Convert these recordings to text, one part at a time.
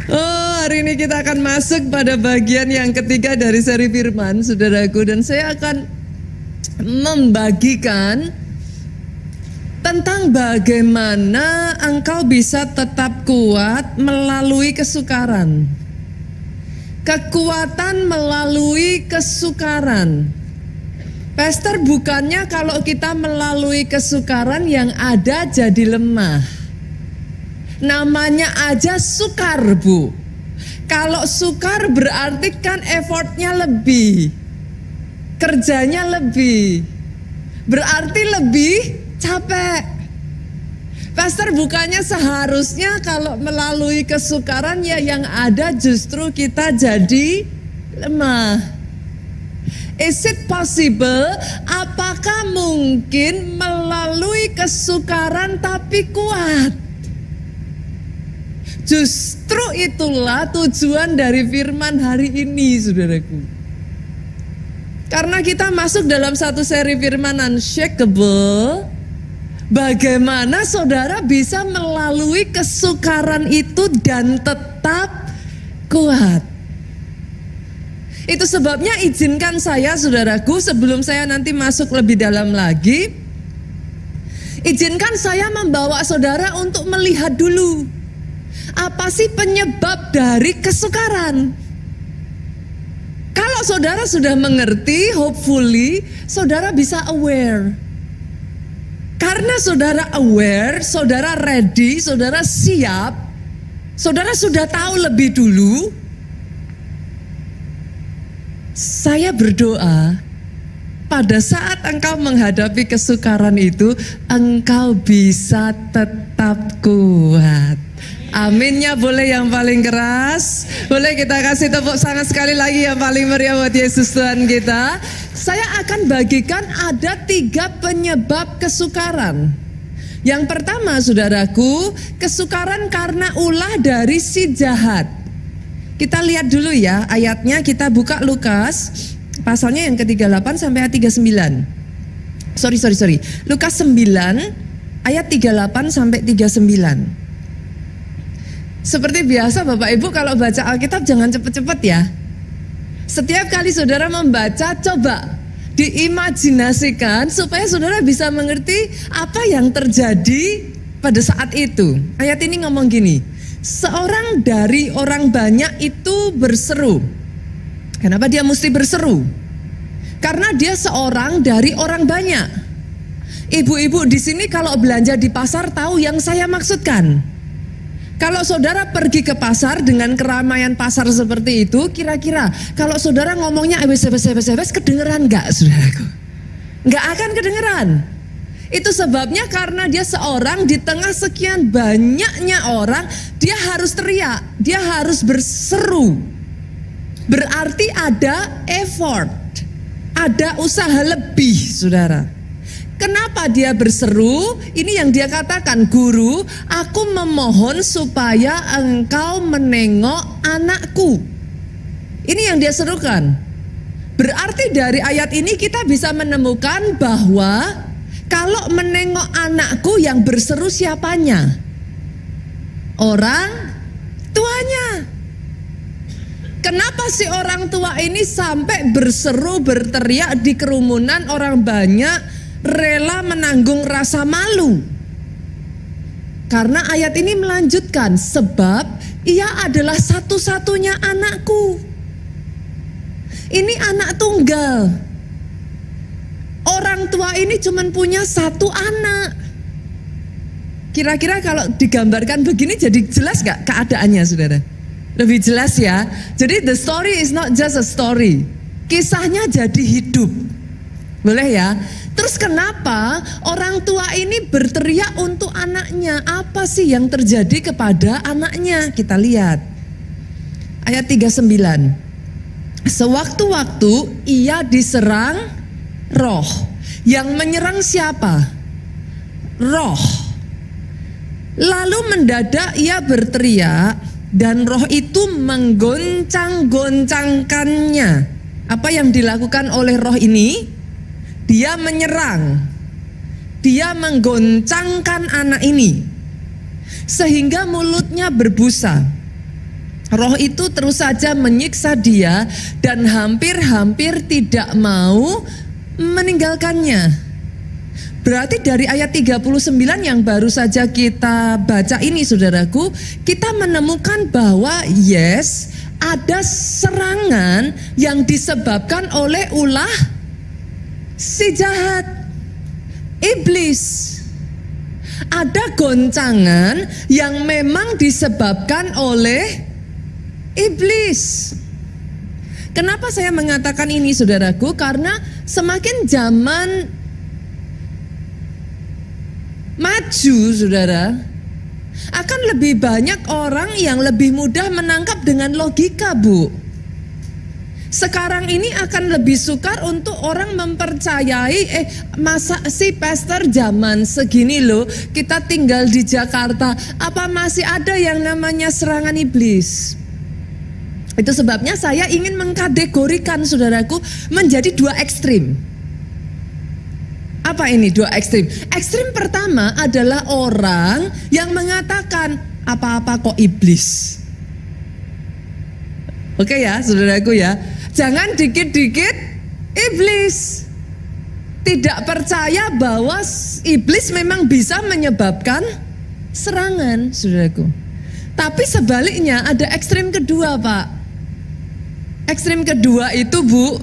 Oh, hari ini kita akan masuk pada bagian yang ketiga dari seri firman, saudaraku. Dan saya akan membagikan tentang bagaimana engkau bisa tetap kuat melalui kesukaran. Kekuatan melalui kesukaran. Pastor, bukannya kalau kita melalui kesukaran yang ada jadi lemah. Namanya aja sukar, Bu. Kalau sukar berarti kan effortnya lebih, kerjanya lebih, berarti lebih capek. Pastor, bukannya seharusnya kalau melalui kesukaran ya yang ada justru kita jadi lemah. Is it possible? Apakah mungkin melalui kesukaran tapi kuat? Justru itulah tujuan dari firman hari ini, saudaraku. Karena kita masuk dalam satu seri firman unshakable. Bagaimana saudara bisa melalui kesukaran itu dan tetap kuat. Itu sebabnya izinkan saya, saudaraku, sebelum saya nanti masuk lebih dalam lagi, izinkan saya membawa saudara untuk melihat dulu, apa sih penyebab dari kesukaran? Kalau saudara sudah mengerti, hopefully saudara bisa aware. Karena saudara aware, saudara ready, saudara siap, saudara sudah tahu lebih dulu. Saya berdoa pada saat engkau menghadapi kesukaran itu, engkau bisa tetap kuat. Aminnya boleh yang paling keras. Boleh kita kasih tepuk tangan sekali lagi yang paling meriah buat Yesus Tuhan kita. Saya akan bagikan ada 3 penyebab kesukaran. Yang pertama, saudaraku, kesukaran karena ulah dari si jahat. Kita lihat dulu ya ayatnya, kita buka Lukas pasalnya yang ke-38 sampai ayat 39. Sorry. Lukas 9 ayat 38 sampai 39. Seperti biasa Bapak Ibu kalau baca Alkitab jangan cepet-cepet ya. Setiap kali saudara membaca coba diimajinasikan supaya saudara bisa mengerti apa yang terjadi pada saat itu. Ayat ini ngomong gini, seorang dari orang banyak itu berseru. Kenapa dia mesti berseru? Karena dia seorang dari orang banyak. Ibu-ibu di sini kalau belanja di pasar tahu yang saya maksudkan. Kalau saudara pergi ke pasar dengan keramaian pasar seperti itu, kira-kira kalau saudara ngomongnya abes kedengeran gak, saudaraku? Gak akan kedengeran. Itu sebabnya karena dia seorang di tengah sekian banyaknya orang, dia harus teriak, dia harus berseru. Berarti ada effort, ada usaha lebih, saudara. Kenapa dia berseru? Ini yang dia katakan, Guru, aku memohon supaya engkau menengok anakku. Ini yang dia serukan. Berarti dari ayat ini kita bisa menemukan bahwa kalau menengok anakku yang berseru siapanya? Orang tuanya. Kenapa si orang tua ini sampai berseru, berteriak di kerumunan orang banyak, rela menanggung rasa malu? Karena ayat ini melanjutkan, sebab ia adalah satu-satunya anakku. Ini anak tunggal. Orang tua ini cuma punya satu anak. Kira-kira kalau digambarkan begini jadi jelas gak keadaannya, saudara? Lebih jelas ya. Jadi the story is not just a story. Kisahnya jadi hidup. Boleh ya? Terus kenapa orang tua ini berteriak untuk anaknya? Apa sih yang terjadi kepada anaknya? Kita lihat. Ayat 39. Sewaktu-waktu ia diserang roh. Yang menyerang siapa? Roh. Lalu mendadak ia berteriak dan roh itu menggoncang-goncangkannya. Apa yang dilakukan oleh roh ini? Dia menyerang, dia menggoncangkan anak ini, sehingga mulutnya berbusa. Roh itu terus saja menyiksa dia dan hampir-hampir tidak mau meninggalkannya. Berarti dari ayat 39 yang baru saja kita baca ini saudaraku, kita menemukan bahwa yes, ada serangan yang disebabkan oleh ulah si jahat, iblis. Ada goncangan yang memang disebabkan oleh iblis. Kenapa saya mengatakan ini saudaraku? Karena semakin zaman maju saudara, akan lebih banyak orang yang lebih mudah menangkap dengan logika, Bu. Sekarang ini akan lebih sukar untuk orang mempercayai, masa sih pastor zaman segini loh, kita tinggal di Jakarta, apa masih ada yang namanya serangan iblis? Itu sebabnya saya ingin mengkategorikan saudaraku menjadi dua ekstrim. Apa ini dua ekstrim? Ekstrim pertama adalah orang yang mengatakan apa-apa kok iblis. Oke ya saudaraku ya, jangan dikit-dikit iblis. Tidak percaya bahwa iblis memang bisa menyebabkan serangan saudaraku. Tapi sebaliknya ada ekstrim kedua, Pak. Ekstrim kedua itu, Bu,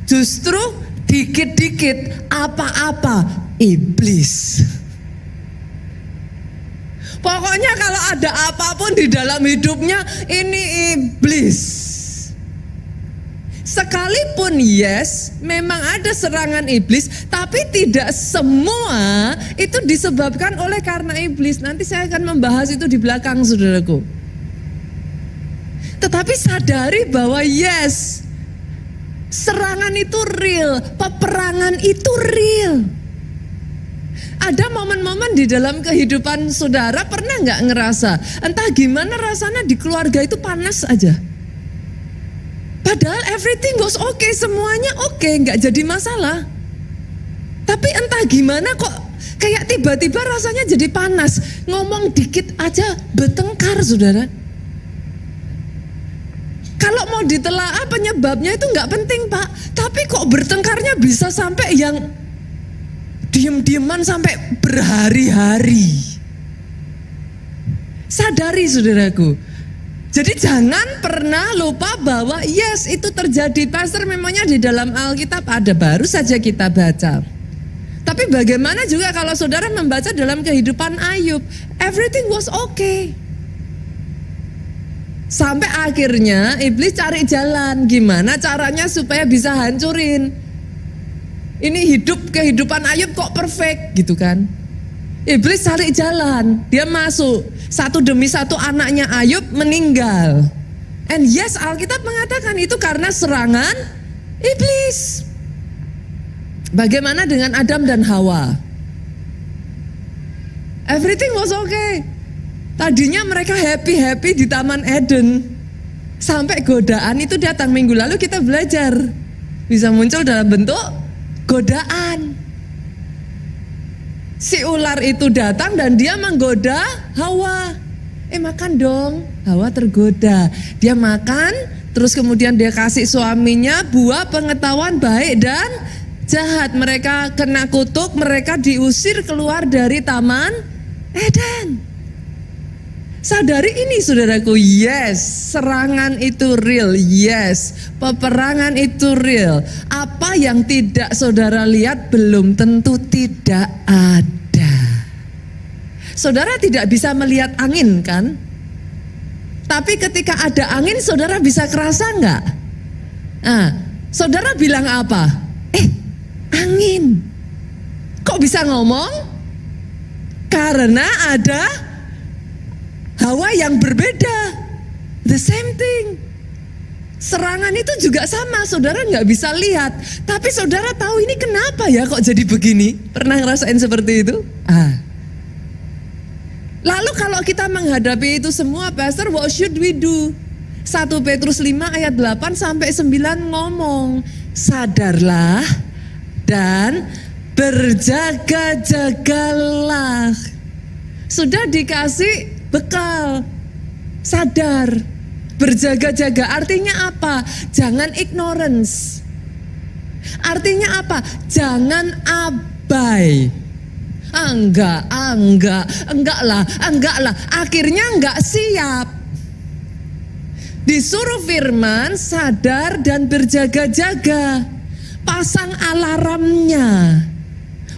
justru dikit-dikit apa-apa iblis. Pokoknya kalau ada apapun di dalam hidupnya ini iblis. Sekalipun yes, memang ada serangan iblis, tapi tidak semua itu disebabkan oleh karena iblis. Nanti saya akan membahas itu di belakang saudaraku. Tetapi sadari bahwa yes, serangan itu real, peperangan itu real. Ada momen-momen di dalam kehidupan saudara pernah nggak ngerasa, entah gimana rasanya di keluarga itu panas aja. Padahal everything was okay, semuanya okay, nggak jadi masalah. Tapi entah gimana kok kayak tiba-tiba rasanya jadi panas, ngomong dikit aja bertengkar saudara. Kalau mau ditelaah penyebabnya itu nggak penting Pak, tapi kok bertengkarnya bisa sampai yang diem-dieman sampai berhari-hari. Sadari saudaraku. Jadi jangan pernah lupa bahwa yes itu terjadi. Pastor memangnya di dalam Alkitab ada, baru saja kita baca. Tapi bagaimana juga kalau saudara membaca dalam kehidupan Ayub, everything was okay. Sampai akhirnya iblis cari jalan, gimana caranya supaya bisa hancurin. Ini kehidupan Ayub kok perfect gitu kan. Iblis cari jalan, dia masuk. Satu demi satu anaknya Ayub meninggal. And yes, Alkitab mengatakan itu karena serangan iblis. Bagaimana dengan Adam dan Hawa? Everything was okay. Tadinya mereka happy-happy di Taman Eden. Sampai godaan itu datang. Minggu lalu kita belajar. Bisa muncul dalam bentuk godaan. Si ular itu datang dan dia menggoda Hawa. Makan dong. Hawa tergoda. Dia makan, terus kemudian dia kasih suaminya buah pengetahuan baik dan jahat. Mereka kena kutuk, mereka diusir keluar dari Taman Eden. Sadari ini saudaraku, yes, serangan itu real, yes, peperangan itu real. Apa yang tidak saudara lihat belum tentu tidak ada. Saudara tidak bisa melihat angin kan? Tapi ketika ada angin saudara bisa kerasa enggak? Nah, saudara bilang apa? Angin. Kok bisa ngomong? Karena ada Hawa yang berbeda, the same thing. Serangan itu juga sama, saudara nggak bisa lihat, tapi saudara tahu ini kenapa ya kok jadi begini? Pernah ngerasain seperti itu? Lalu kalau kita menghadapi itu semua, Pastor, what should we do? 1 Petrus 5 ayat 8 sampai 9 ngomong, sadarlah dan berjaga-jagalah. Sudah dikasih bekal, sadar, Berjaga-jaga artinya apa? Jangan ignorance. Artinya apa? Jangan abai. Enggak lah. Akhirnya enggak siap. Disuruh firman, sadar dan berjaga-jaga. Pasang alarmnya.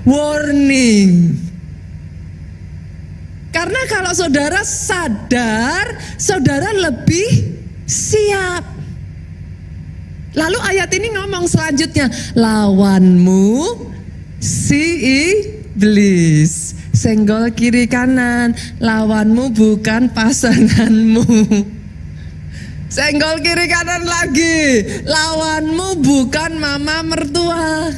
Warning. Karena kalau saudara sadar, saudara lebih siap. Lalu ayat ini ngomong selanjutnya, lawanmu si iblis. Senggol kiri kanan, lawanmu bukan pasanganmu. Senggol kiri kanan lagi, lawanmu bukan mama mertua.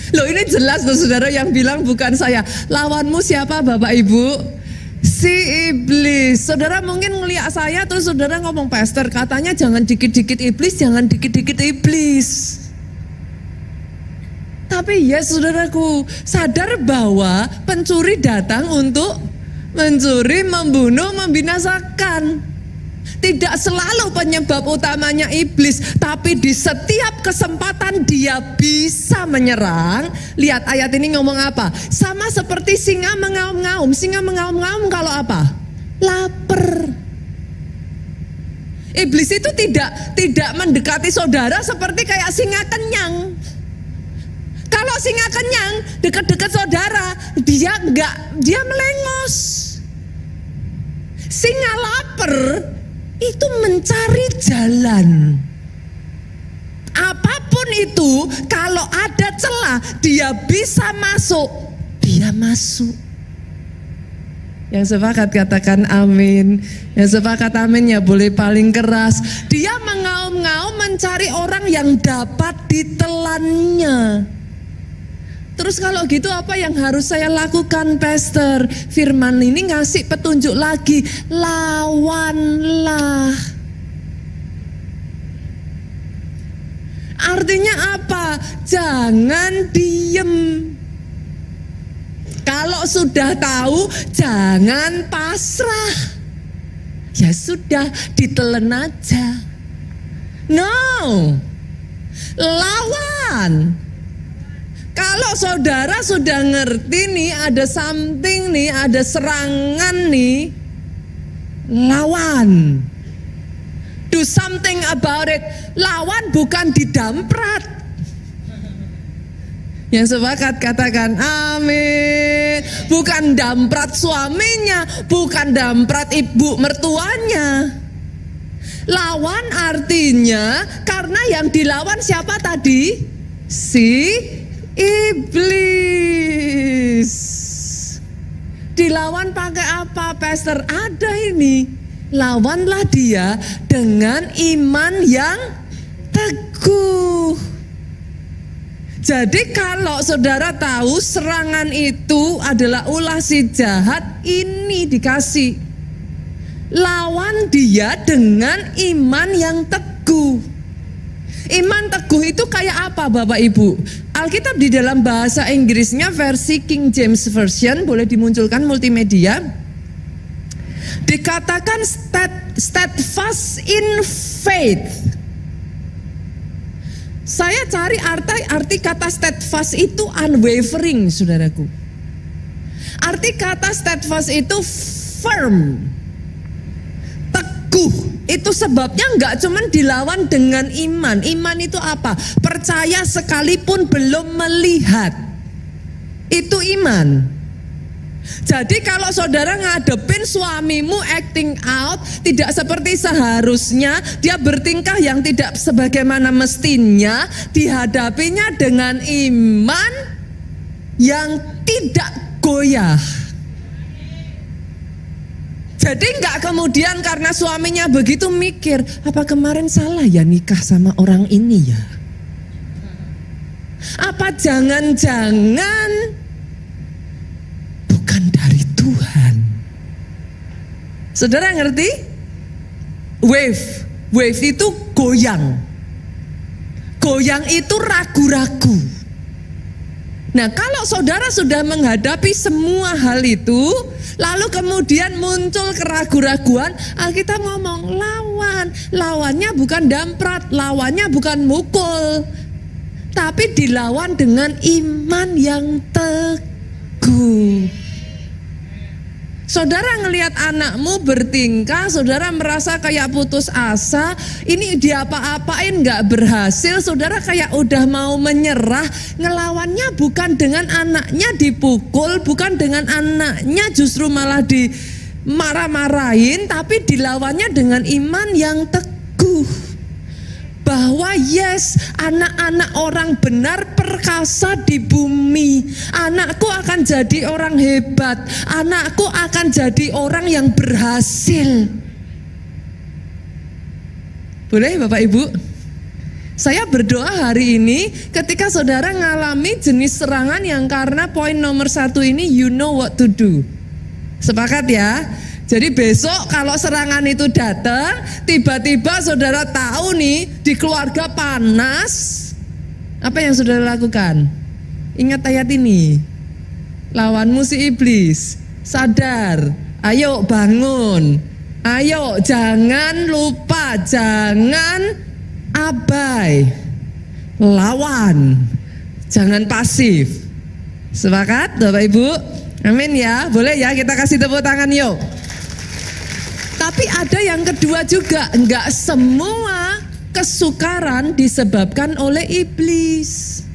Loh, ini jelas loh saudara, yang bilang bukan saya. Lawanmu siapa Bapak Ibu? Si iblis. Saudara mungkin ngeliat saya terus saudara ngomong, pastor katanya jangan dikit-dikit iblis, jangan dikit-dikit iblis. Tapi ya saudaraku, sadar bahwa pencuri datang untuk mencuri, membunuh, membinasakan. Tidak selalu penyebab utamanya iblis, tapi di setiap kesempatan dia bisa menyerang. Lihat ayat ini ngomong apa? Sama seperti singa mengaum-ngaum. Singa mengaum-ngaum kalau apa? Lapar. Iblis itu tidak mendekati saudara seperti kayak singa kenyang. Kalau singa kenyang dekat-dekat saudara, dia melengos. Singa lapar itu mencari jalan. Apapun itu, kalau ada celah, dia bisa masuk. Dia masuk. Yang sepakat katakan amin. Yang sepakat amin ya boleh paling keras. Dia mengaum-ngaum mencari orang yang dapat ditelannya. Terus kalau gitu apa yang harus saya lakukan, pastor? Firman ini ngasih petunjuk lagi, lawanlah. Artinya apa? Jangan diem. Kalau sudah tahu, jangan pasrah. Ya sudah, ditelen aja. No, lawan. Kalau saudara sudah ngerti nih, ada something nih, ada serangan nih, lawan. Do something about it. Lawan bukan didamprat. Yang sepakat katakan amin. Bukan damprat suaminya, bukan damprat ibu mertuanya. Lawan artinya karena yang dilawan siapa tadi? Si iblis. Dilawan pakai apa, pastor? Ada ini. Lawanlah dia dengan iman yang teguh. Jadi kalau saudara tahu serangan itu adalah ulah si jahat, ini dikasih. Lawan dia dengan iman yang teguh. Iman teguh itu kayak apa Bapak Ibu? Alkitab di dalam bahasa Inggrisnya versi King James Version, boleh dimunculkan multimedia. Dikatakan steadfast in faith. Saya cari arti kata steadfast itu unwavering, saudaraku. Arti kata steadfast itu firm, teguh. Itu sebabnya nggak cuman dilawan dengan iman. Iman itu apa? Percaya sekalipun belum melihat. Itu iman. Jadi kalau saudara ngadepin suamimu acting out tidak seperti seharusnya, dia bertingkah yang tidak sebagaimana mestinya, dihadapinya dengan iman yang tidak goyah. Jadi enggak kemudian karena suaminya begitu mikir, apa kemarin salah ya nikah sama orang ini ya? Apa jangan-jangan bukan dari Tuhan? Saudara ngerti? Wave itu goyang. Goyang itu ragu-ragu. Nah, kalau saudara sudah menghadapi semua hal itu, lalu kemudian muncul keraguan-raguan, Alkitab ngomong lawannya bukan damprat, lawannya bukan mukul, tapi dilawan dengan iman yang teguh. Saudara ngelihat anakmu bertingkah, saudara merasa kayak putus asa, ini diapa-apain gak berhasil, saudara kayak udah mau menyerah. Ngelawannya bukan dengan anaknya dipukul, bukan dengan anaknya justru malah dimarah-marahin, tapi dilawannya dengan iman yang teguh. Bahwa yes, anak-anak orang benar perkasa di bumi. Anakku akan jadi orang hebat. Anakku akan jadi orang yang berhasil. Boleh Bapak Ibu? Saya berdoa hari ini ketika saudara ngalami jenis serangan yang karena poin nomor 1 ini, you know what to do. Sepakat ya? Jadi besok kalau serangan itu datang, tiba-tiba saudara tahu nih di keluarga panas, apa yang saudara lakukan? Ingat ayat ini, lawanmu si iblis, sadar, ayo bangun, ayo jangan lupa, jangan abai, lawan, jangan pasif. Sepakat Bapak Ibu? Amin ya, boleh ya kita kasih tepuk tangan yuk. Tapi ada yang kedua juga, enggak semua kesukaran disebabkan oleh iblis.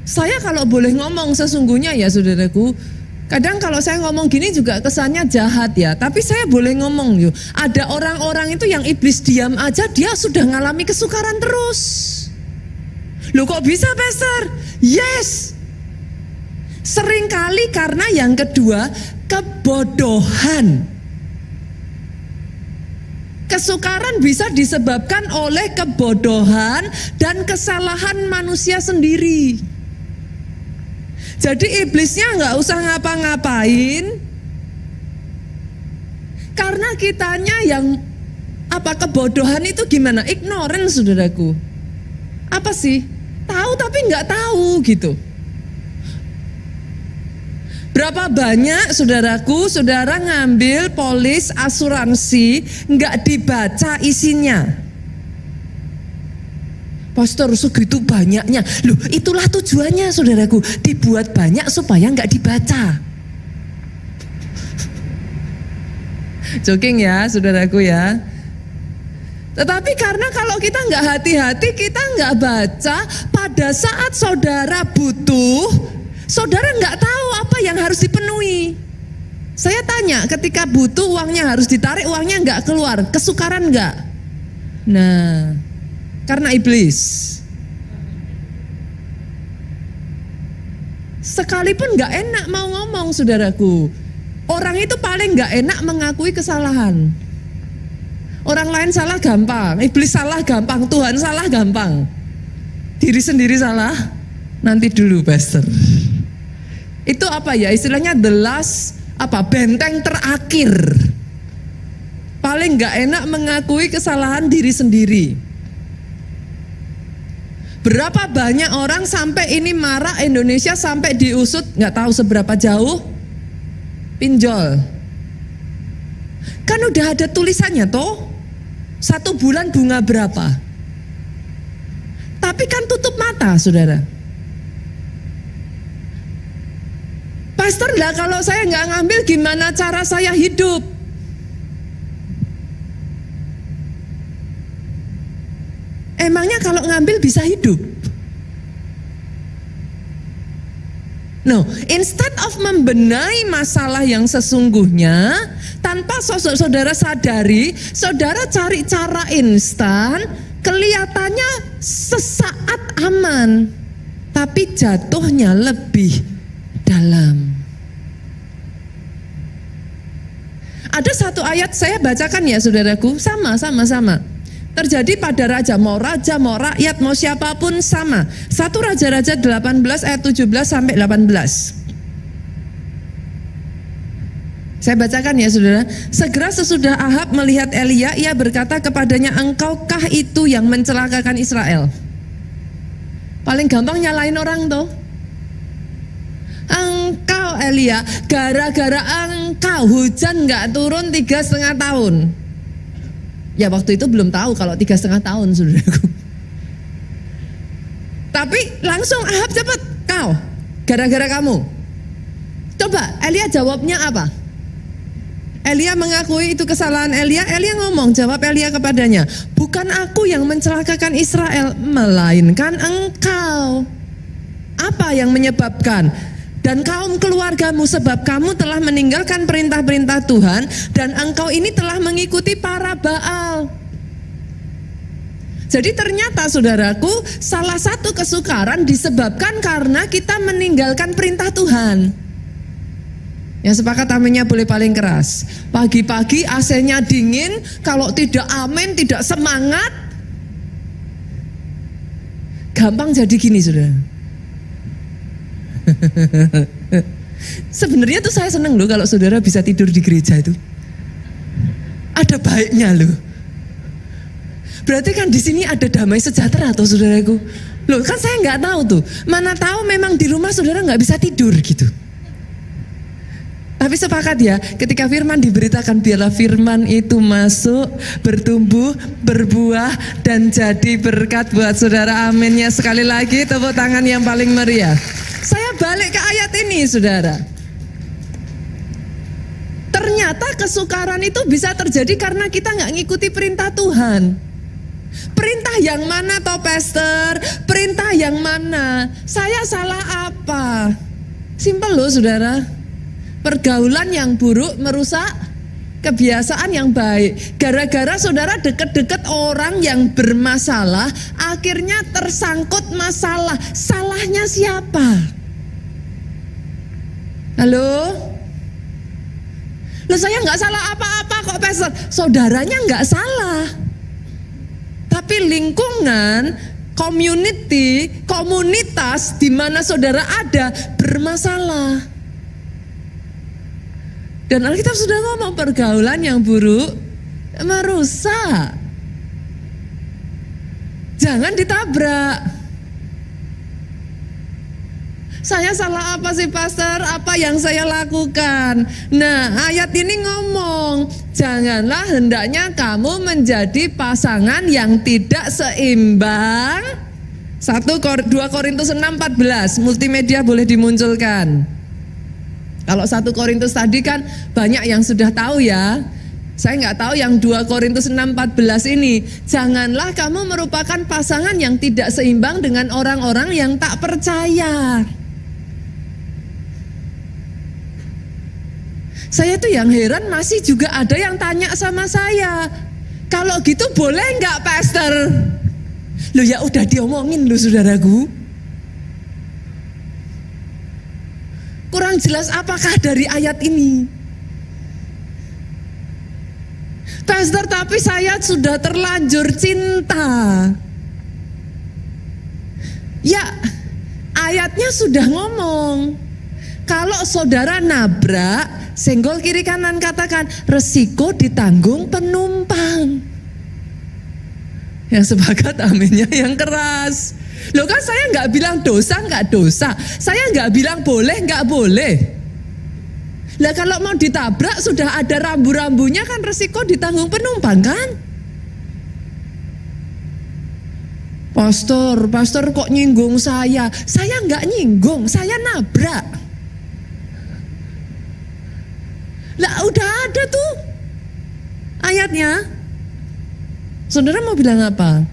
Saya kalau boleh ngomong sesungguhnya ya saudaraku, kadang kalau saya ngomong gini juga kesannya jahat ya, tapi saya boleh ngomong yuk. Ada orang-orang itu yang iblis diam aja dia sudah ngalami kesukaran terus. Loh kok bisa Pastor? Yes. Seringkali karena yang kedua, kebodohan. Kesukaran bisa disebabkan oleh kebodohan dan kesalahan manusia sendiri. Jadi iblisnya nggak usah ngapa-ngapain, karena kitanya yang kebodohan itu gimana? Ignorance saudaraku. Apa sih? Tahu tapi nggak tahu gitu. Berapa banyak saudaraku, saudara ngambil polis asuransi nggak dibaca isinya. Pastor segitu banyaknya, loh itulah tujuannya saudaraku, dibuat banyak supaya nggak dibaca. Joking ya saudaraku ya. Tetapi karena kalau kita nggak hati-hati, kita nggak baca, pada saat saudara butuh, saudara nggak tahu apa yang harus dipenuhi. Saya tanya, ketika butuh uangnya harus ditarik, uangnya nggak keluar, kesukaran nggak? Nah, karena iblis. Sekalipun nggak enak mau ngomong saudaraku, orang itu paling nggak enak mengakui kesalahan. Orang lain salah gampang, iblis salah gampang, Tuhan salah gampang, diri sendiri salah nanti dulu Pastor. Itu apa ya istilahnya, the last benteng terakhir. Paling nggak enak mengakui kesalahan diri sendiri. Berapa banyak orang sampai ini marah Indonesia sampai diusut nggak tahu seberapa jauh pinjol. Kan udah ada tulisannya toh, 1 bulan bunga berapa. Tapi kan tutup mata saudara. Pastor lah kalau saya nggak ngambil gimana cara saya hidup? Emangnya kalau ngambil bisa hidup? No, instead of membenahi masalah yang sesungguhnya, tanpa saudara sadari, saudara cari cara instan, kelihatannya sesaat aman, tapi jatuhnya lebih dalam. Ada satu ayat saya bacakan ya saudaraku, sama. Terjadi pada raja, mau rakyat, mau siapapun sama. 1 Raja-Raja 18 ayat 17 sampai 18. Saya bacakan ya saudara. Segera sesudah Ahab melihat Elia, ia berkata kepadanya, engkaukah itu yang mencelakakan Israel? Paling gampang nyalain orang tuh. Elia, gara-gara engkau hujan nggak turun 3,5 tahun. Ya waktu itu belum tahu kalau 3,5 tahun, saudaraku. Tapi langsung Ahab cepet, kau gara-gara kamu. Coba Elia jawabnya apa? Elia mengakui itu kesalahan Elia. Elia ngomong, jawab Elia kepadanya, bukan aku yang mencelakakan Israel, melainkan engkau. Apa yang menyebabkan? Dan kaum keluargamu, sebab kamu telah meninggalkan perintah-perintah Tuhan, dan engkau ini telah mengikuti para Baal. Jadi ternyata saudaraku, salah satu kesukaran disebabkan karena kita meninggalkan perintah Tuhan. Yang sepakat aminnya boleh paling keras. Pagi-pagi AC-nya dingin, kalau tidak amin, tidak semangat, gampang jadi gini, saudara. Sebenarnya tuh saya seneng loh kalau saudara bisa tidur di gereja itu. Ada baiknya loh. Berarti kan di sini ada damai sejahtera tuh, saudaraku. Loh kan saya nggak tahu tuh. Mana tahu memang di rumah saudara nggak bisa tidur gitu. Tapi sepakat ya, ketika firman diberitakan, biarlah firman itu masuk, bertumbuh, berbuah, dan jadi berkat buat saudara. Aminnya sekali lagi, tepuk tangan yang paling meriah. Saya balik ke ayat ini, saudara. Ternyata kesukaran itu bisa terjadi karena kita nggak ngikuti perintah Tuhan. Perintah yang mana toh, pastor? Perintah yang mana? Saya salah apa? Simpel loh, saudara. Pergaulan yang buruk merusak kebiasaan yang baik. Gara-gara saudara deket-deket orang yang bermasalah, akhirnya tersangkut masalah. Salahnya siapa? Halo? Loh saya nggak salah apa-apa kok, pastor. Saudaranya nggak salah. Tapi lingkungan, community, komunitas di mana saudara ada bermasalah. Dan Alkitab sudah ngomong pergaulan yang buruk merusak. Jangan ditabrak. Saya salah apa sih, pastor? Apa yang saya lakukan? Nah, ayat ini ngomong, janganlah hendaknya kamu menjadi pasangan yang tidak seimbang. 2 Korintus 6:14, multimedia boleh dimunculkan. Kalau 1 Korintus tadi kan banyak yang sudah tahu ya. Saya nggak tahu yang 2 Korintus 6:14 ini. Janganlah kamu merupakan pasangan yang tidak seimbang dengan orang-orang yang tak percaya. Saya tuh yang heran, masih juga ada yang tanya sama saya, kalau gitu boleh nggak, pastor? Loh ya udah diomongin loh, saudaraku. Kurang jelas apakah dari ayat ini? Pastor, tapi saya sudah terlanjur cinta. Ya, ayatnya sudah ngomong. Kalau saudara nabrak, senggol kiri kanan, katakan resiko ditanggung penumpang. Yang sepakat aminnya yang keras. Loh kan saya nggak bilang dosa nggak dosa, saya nggak bilang boleh nggak boleh. Lah kalau mau ditabrak sudah ada rambu-rambunya, kan resiko ditanggung penumpang kan? Pastor kok nyinggung saya? Saya nggak nyinggung, saya nabrak. Lah udah ada tuh ayatnya. Saudara mau bilang apa?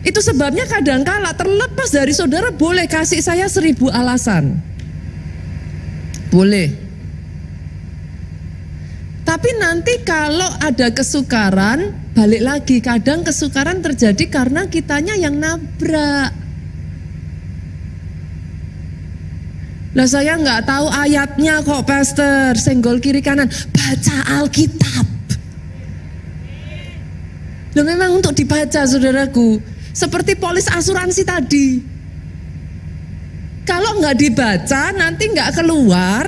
Itu sebabnya kadangkala terlepas dari saudara boleh kasih saya 1000 alasan. Boleh. Tapi nanti kalau ada kesukaran, balik lagi, kadang kesukaran terjadi karena kitanya yang nabrak. Lah saya nggak tahu ayatnya kok, pastor. Senggol kiri kanan, baca Alkitab. Loh memang untuk dibaca, saudaraku. Seperti polis asuransi tadi. Kalau nggak dibaca nanti nggak keluar,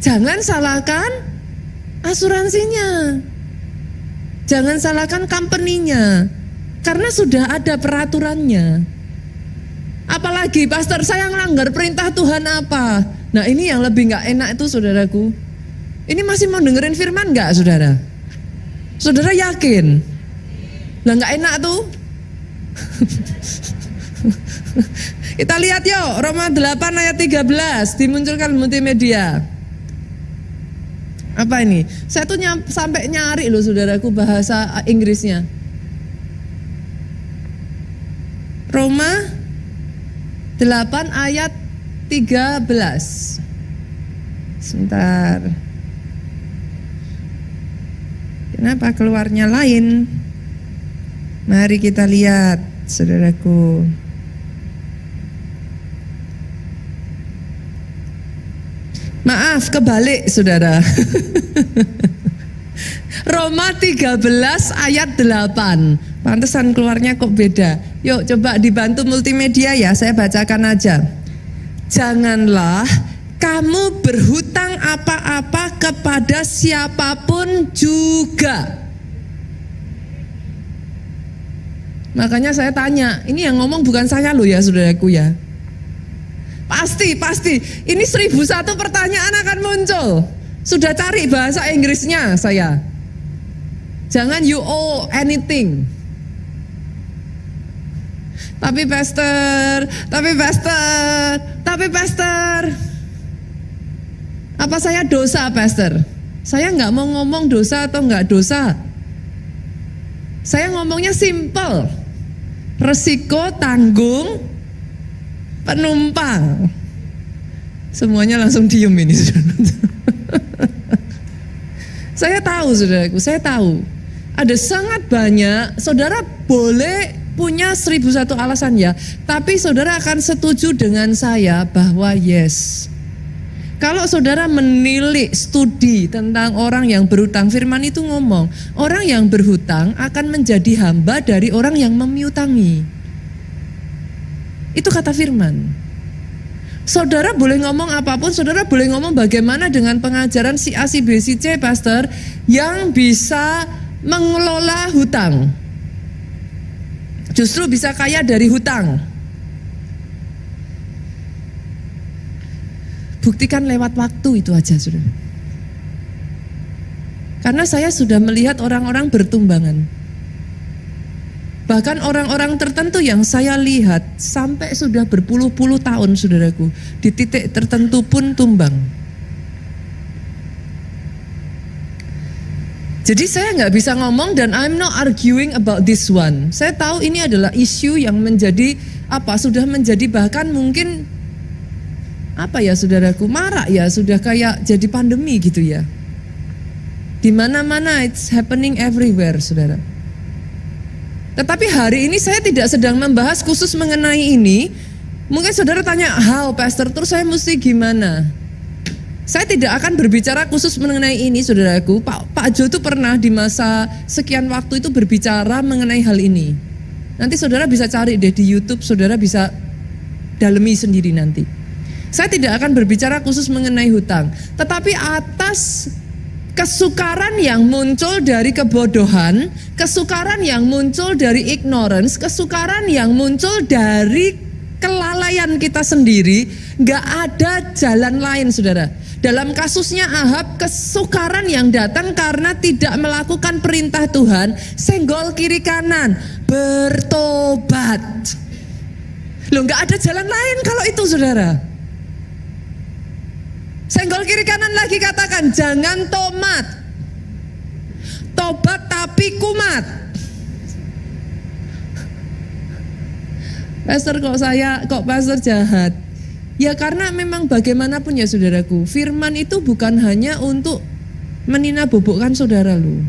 jangan salahkan asuransinya. Jangan salahkan company-nya. Karena sudah ada peraturannya. Apalagi, pastor, saya ngelanggar perintah Tuhan apa? Nah ini yang lebih nggak enak itu saudaraku. Ini masih mau dengerin firman nggak saudara? Saudara yakin? Lah nggak enak tuh. Kita lihat yuk Roma 8 ayat 13 dimunculkan multimedia. Apa ini? Saya tuh sampai nyari loh saudaraku bahasa Inggrisnya. Roma 8 ayat 13. Sebentar. Kenapa keluarnya lain? Mari kita lihat saudaraku. Maaf, kebalik saudara. Roma 13 ayat 8. Pantesan keluarnya kok beda. Yuk coba dibantu multimedia ya, saya bacakan aja. Janganlah kamu berhutang apa-apa kepada siapapun juga. Makanya saya tanya, ini yang ngomong bukan saya loh ya saudaraku ya. Pasti. Ini 1001 pertanyaan akan muncul. Sudah cari bahasa Inggrisnya saya. Jangan you owe anything. Tapi pastor. Apa saya dosa pastor? Saya nggak mau ngomong dosa atau nggak dosa. Saya ngomongnya simple. Resiko tanggung penumpang. Semuanya langsung diem ini. Saya tahu saudaraku, saya tahu. Ada sangat banyak, saudara boleh punya 1001 alasan ya. Tapi saudara akan setuju dengan saya bahwa yes. Kalau saudara menilik studi tentang orang yang berhutang, firman itu ngomong, orang yang berhutang akan menjadi hamba dari orang yang memiutangi. Itu kata firman. Saudara boleh ngomong apapun, saudara boleh ngomong bagaimana dengan pengajaran si A, si B, si C, pastor, yang bisa mengelola hutang. Justru bisa kaya dari hutang. Buktikan lewat waktu itu aja saudara. Karena saya sudah melihat orang-orang bertumbangan. Bahkan orang-orang tertentu yang saya lihat sampai sudah berpuluh-puluh tahun saudaraku, di titik tertentu pun tumbang. Jadi saya nggak bisa ngomong dan I'm not arguing about this one. Saya tahu ini adalah isu yang menjadi sudah menjadi bahkan mungkin saudaraku, marak ya, sudah kayak jadi pandemi gitu ya. Di mana-mana it's happening everywhere saudara. Tetapi hari ini saya tidak sedang membahas khusus mengenai ini. Mungkin saudara tanya, how pastor, terus saya mesti gimana? Saya tidak akan berbicara khusus mengenai ini saudaraku. Pak Jo itu pernah di masa sekian waktu itu berbicara mengenai hal ini. Nanti saudara bisa cari deh di YouTube, saudara bisa dalemi sendiri nanti. Saya tidak akan berbicara khusus mengenai hutang. Tetapi atas kesukaran yang muncul dari kebodohan, kesukaran yang muncul dari ignorance, kesukaran yang muncul dari kelalaian kita sendiri, gak ada jalan lain saudara. Dalam kasusnya Ahab, kesukaran yang datang karena tidak melakukan perintah Tuhan, senggol kiri kanan, bertobat. Loh gak ada jalan lain kalau itu saudara. Senggol kiri kanan lagi, katakan jangan tomat. Tobat tapi kumat. Pastor kok pastor jahat. Ya karena memang bagaimanapun ya saudaraku, firman itu bukan hanya untuk menina bobokkan saudara lu.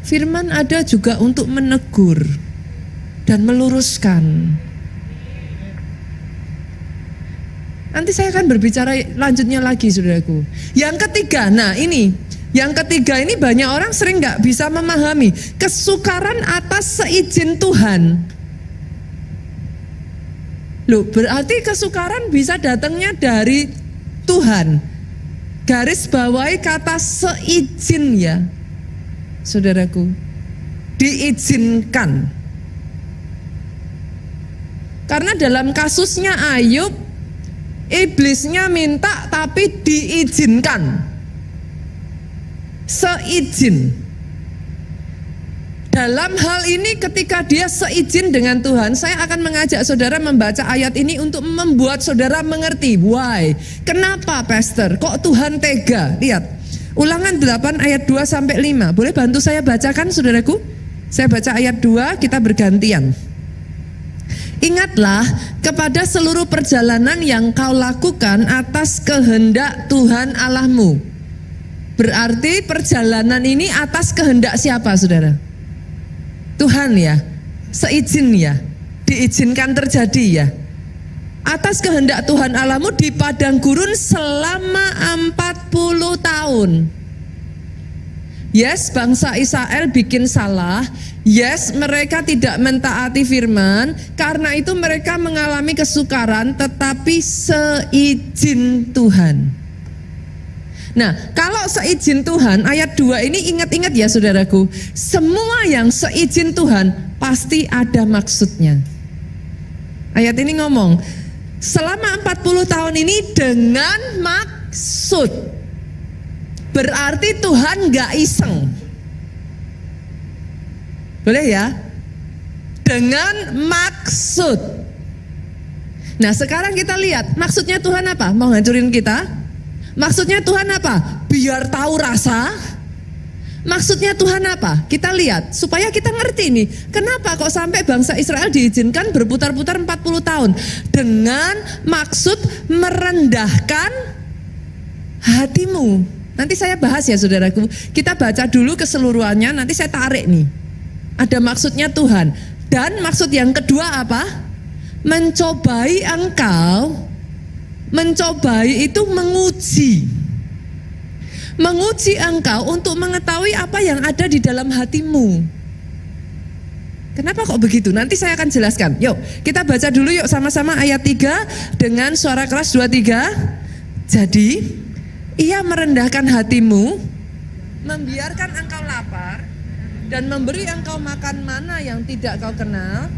Firman ada juga untuk menegur dan meluruskan. Nanti saya akan berbicara lanjutnya lagi saudaraku. Yang ketiga, yang ketiga ini banyak orang sering gak bisa memahami. Kesukaran atas seizin Tuhan. Loh, berarti kesukaran bisa datangnya dari Tuhan. Garis bawahi kata seizin ya saudaraku. Iblisnya minta tapi diizinkan. Seizin. Dalam hal ini ketika dia seizin dengan Tuhan, saya akan mengajak saudara membaca ayat ini untuk membuat saudara mengerti. Why? Kenapa pastor? Kok Tuhan tega? Lihat, Ulangan 8 ayat 2 sampai 5. Boleh bantu saya bacakan saudaraku? Saya baca ayat 2, kita bergantian. Ingatlah kepada seluruh perjalanan yang kau lakukan atas kehendak Tuhan Allahmu. Berarti perjalanan ini atas kehendak siapa saudara? Tuhan ya, seizin ya, diizinkan terjadi ya. Atas kehendak Tuhan Allahmu di padang gurun selama 40 tahun. Yes, bangsa Israel bikin salah. Yes, mereka tidak mentaati firman. Karena itu mereka mengalami kesukaran, tetapi seizin Tuhan. Nah, kalau seizin Tuhan, ayat 2 ini ingat-ingat ya saudaraku, semua yang seizin Tuhan pasti ada maksudnya. Ayat ini ngomong, selama 40 tahun ini dengan maksud. Berarti Tuhan gak iseng. Boleh ya? Dengan maksud. Nah sekarang kita lihat, maksudnya Tuhan apa? Mau ngancurin kita? Maksudnya Tuhan apa? Biar tahu rasa. Maksudnya Tuhan apa? Kita lihat supaya kita ngerti nih. Kenapa kok sampai bangsa Israel diizinkan berputar-putar 40 tahun? Dengan maksud merendahkan hatimu. Nanti saya bahas ya saudaraku. Kita baca dulu keseluruhannya, nanti saya tarik nih. Ada maksudnya Tuhan. Dan maksud yang kedua apa? Mencobai engkau. Mencobai itu menguji. Menguji engkau untuk mengetahui apa yang ada di dalam hatimu. Kenapa kok begitu? Nanti saya akan jelaskan. Yuk, kita baca dulu yuk sama-sama ayat 3 dengan suara keras 2-3. Jadi, ia merendahkan hatimu, membiarkan engkau lapar, dan memberi engkau makan mana yang tidak kau kenal,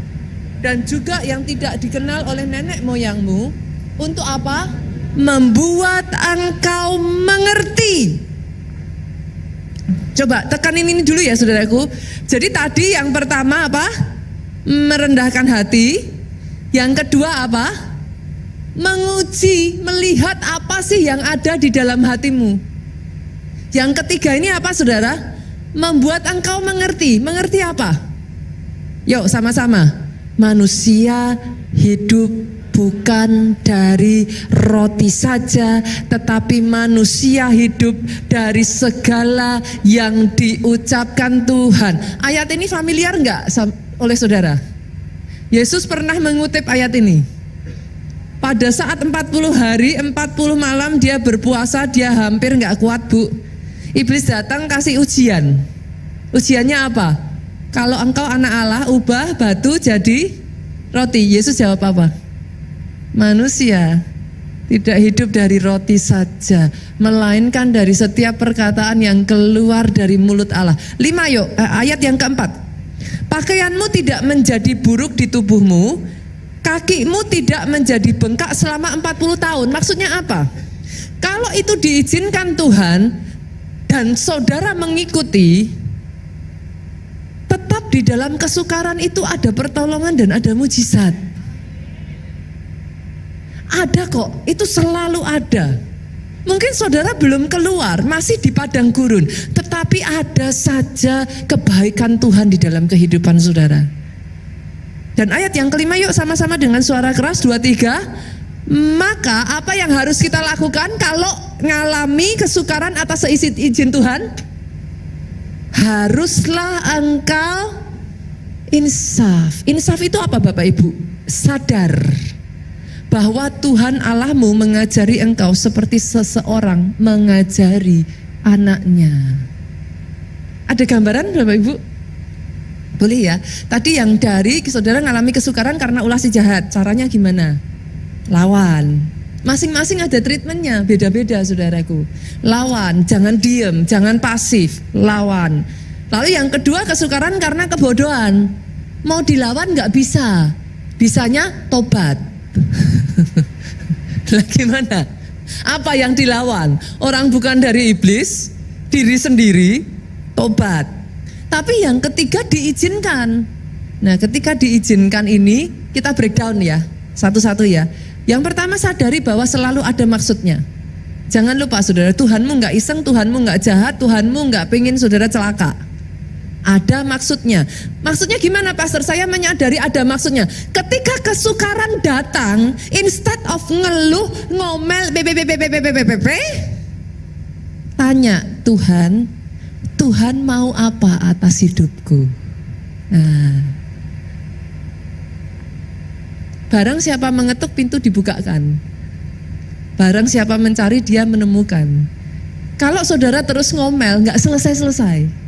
dan juga yang tidak dikenal oleh nenek moyangmu. Untuk apa? Membuat engkau mengerti. Coba tekanin ini dulu ya saudaraku. Jadi tadi yang pertama apa? Merendahkan hati. Yang kedua apa? Menguji, melihat apa sih yang ada di dalam hatimu. Yang ketiga ini apa saudara? Membuat engkau mengerti. Mengerti apa? Yuk sama-sama. Manusia hidup bukan dari roti saja, tetapi manusia hidup dari segala yang diucapkan Tuhan. Ayat ini familiar enggak oleh saudara? Yesus pernah mengutip ayat ini. Pada saat 40 hari, 40 malam dia berpuasa, dia hampir enggak kuat bu. Iblis datang kasih ujian. Ujiannya apa? Kalau engkau anak Allah, ubah batu jadi roti. Yesus jawab apa? Manusia tidak hidup dari roti saja, melainkan dari setiap perkataan yang keluar dari mulut Allah. 5 yuk, ayat yang keempat. Pakaianmu tidak menjadi buruk di tubuhmu, kakimu tidak menjadi bengkak selama 40 tahun. Maksudnya apa? Kalau itu diizinkan Tuhan dan saudara mengikuti, tetap di dalam kesukaran itu ada pertolongan dan ada mujizat. Ada kok, itu selalu ada. Mungkin saudara belum keluar, masih di padang gurun, tetapi ada saja kebaikan Tuhan di dalam kehidupan saudara. Dan ayat yang kelima yuk sama-sama dengan suara keras 2-3. Maka apa yang harus kita lakukan kalau ngalami kesukaran atas seizin Tuhan? Haruslah engkau insaf. Insaf itu apa Bapak Ibu? Sadar bahwa Tuhan Allahmu mengajari engkau seperti seseorang mengajari anaknya. Ada gambaran Bapak Ibu? Boleh ya? Tadi yang dari saudara ngalami kesukaran karena ulah si jahat, caranya gimana? Lawan. Masing-masing ada treatmentnya, beda-beda saudaraku. Lawan, jangan diem, jangan pasif, lawan. Lalu yang kedua kesukaran karena kebodohan. Mau dilawan gak bisa, bisanya tobat. Lah gimana? Apa yang dilawan? Orang bukan dari iblis, diri sendiri, tobat. Tapi yang ketiga diizinkan. Nah, ketika diizinkan ini kita breakdown ya, satu-satu ya. Yang pertama, sadari bahwa selalu ada maksudnya. Jangan lupa saudara, Tuhanmu gak iseng, Tuhanmu gak jahat, Tuhanmu gak pengen saudara celaka. Ada maksudnya. Maksudnya gimana pastor? Saya menyadari ada maksudnya. Ketika kesukaran datang, instead of ngeluh, ngomel, tanya Tuhan, Tuhan mau apa atas hidupku? Nah, barang siapa mengetuk, pintu dibukakan. Barang siapa mencari, dia menemukan. Kalau saudara terus ngomel, gak selesai-selesai.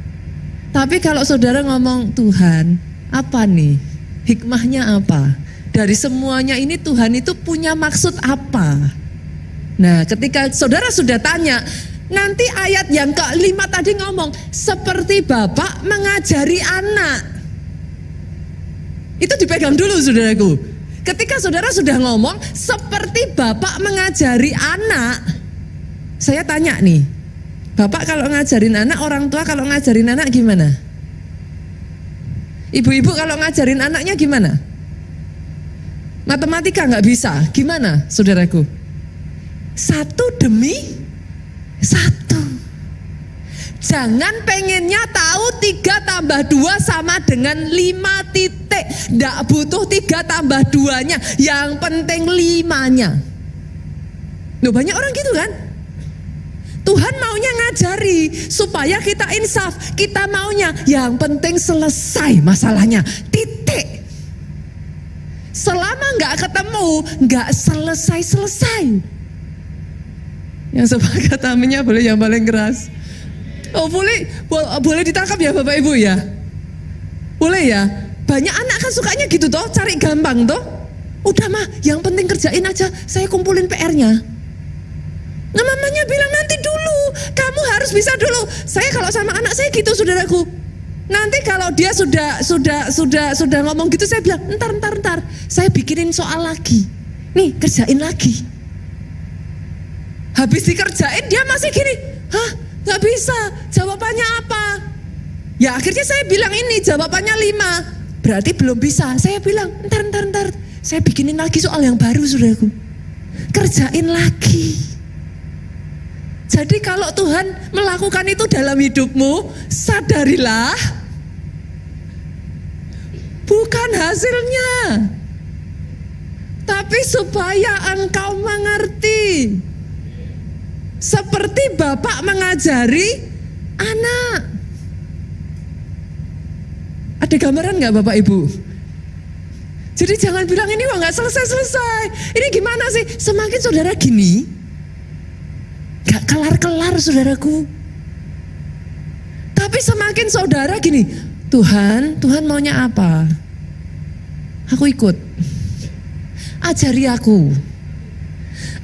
Tapi kalau saudara ngomong, Tuhan, apa nih? Hikmahnya apa? Dari semuanya ini Tuhan itu punya maksud apa? Nah, ketika saudara sudah tanya, nanti ayat yang ke-5 tadi ngomong, seperti Bapak mengajari anak. Itu dipegang dulu saudaraku. Ketika saudara sudah ngomong, seperti Bapak mengajari anak, saya tanya nih, Bapak kalau ngajarin anak, orang tua kalau ngajarin anak gimana? Ibu-ibu kalau ngajarin anaknya gimana? Matematika nggak bisa, gimana saudaraku? Satu demi satu. Jangan pengennya tahu 3 tambah 2 sama dengan 5 titik. Nggak butuh 3 tambah 2-nya, yang penting 5-nya. Loh, banyak orang gitu kan? Tuhan maunya ngajari supaya kita insaf. Kita maunya yang penting selesai masalahnya. Titik. Selama nggak ketemu, nggak selesai-selesai. Yang sepakat aminnya boleh yang paling keras. Oh boleh ditangkap ya Bapak Ibu ya? Boleh ya? Banyak anak kan sukanya gitu toh, cari gampang toh. Udah mah, yang penting kerjain aja, saya kumpulin PR-nya. Nah, mamanya bilang nanti dulu, kamu harus bisa dulu. Saya kalau sama anak saya gitu saudaraku. Nanti kalau dia sudah ngomong gitu, saya bilang entar, saya bikinin soal lagi. Nih, kerjain lagi. Habis dikerjain dia masih gini, hah, nggak bisa. Jawabannya apa? Ya akhirnya saya bilang ini jawabannya 5. Berarti belum bisa. Saya bilang entar. Saya bikinin lagi soal yang baru saudaraku. Kerjain lagi. Jadi kalau Tuhan melakukan itu dalam hidupmu, sadarilah bukan hasilnya, tapi supaya engkau mengerti. Seperti Bapak mengajari anak. Ada gambaran gak Bapak Ibu? Jadi jangan bilang ini wah gak selesai-selesai. Ini gimana sih? Semakin saudara gini, gak kelar-kelar saudaraku. Tapi semakin saudara gini, Tuhan maunya apa? Aku ikut. Ajari aku.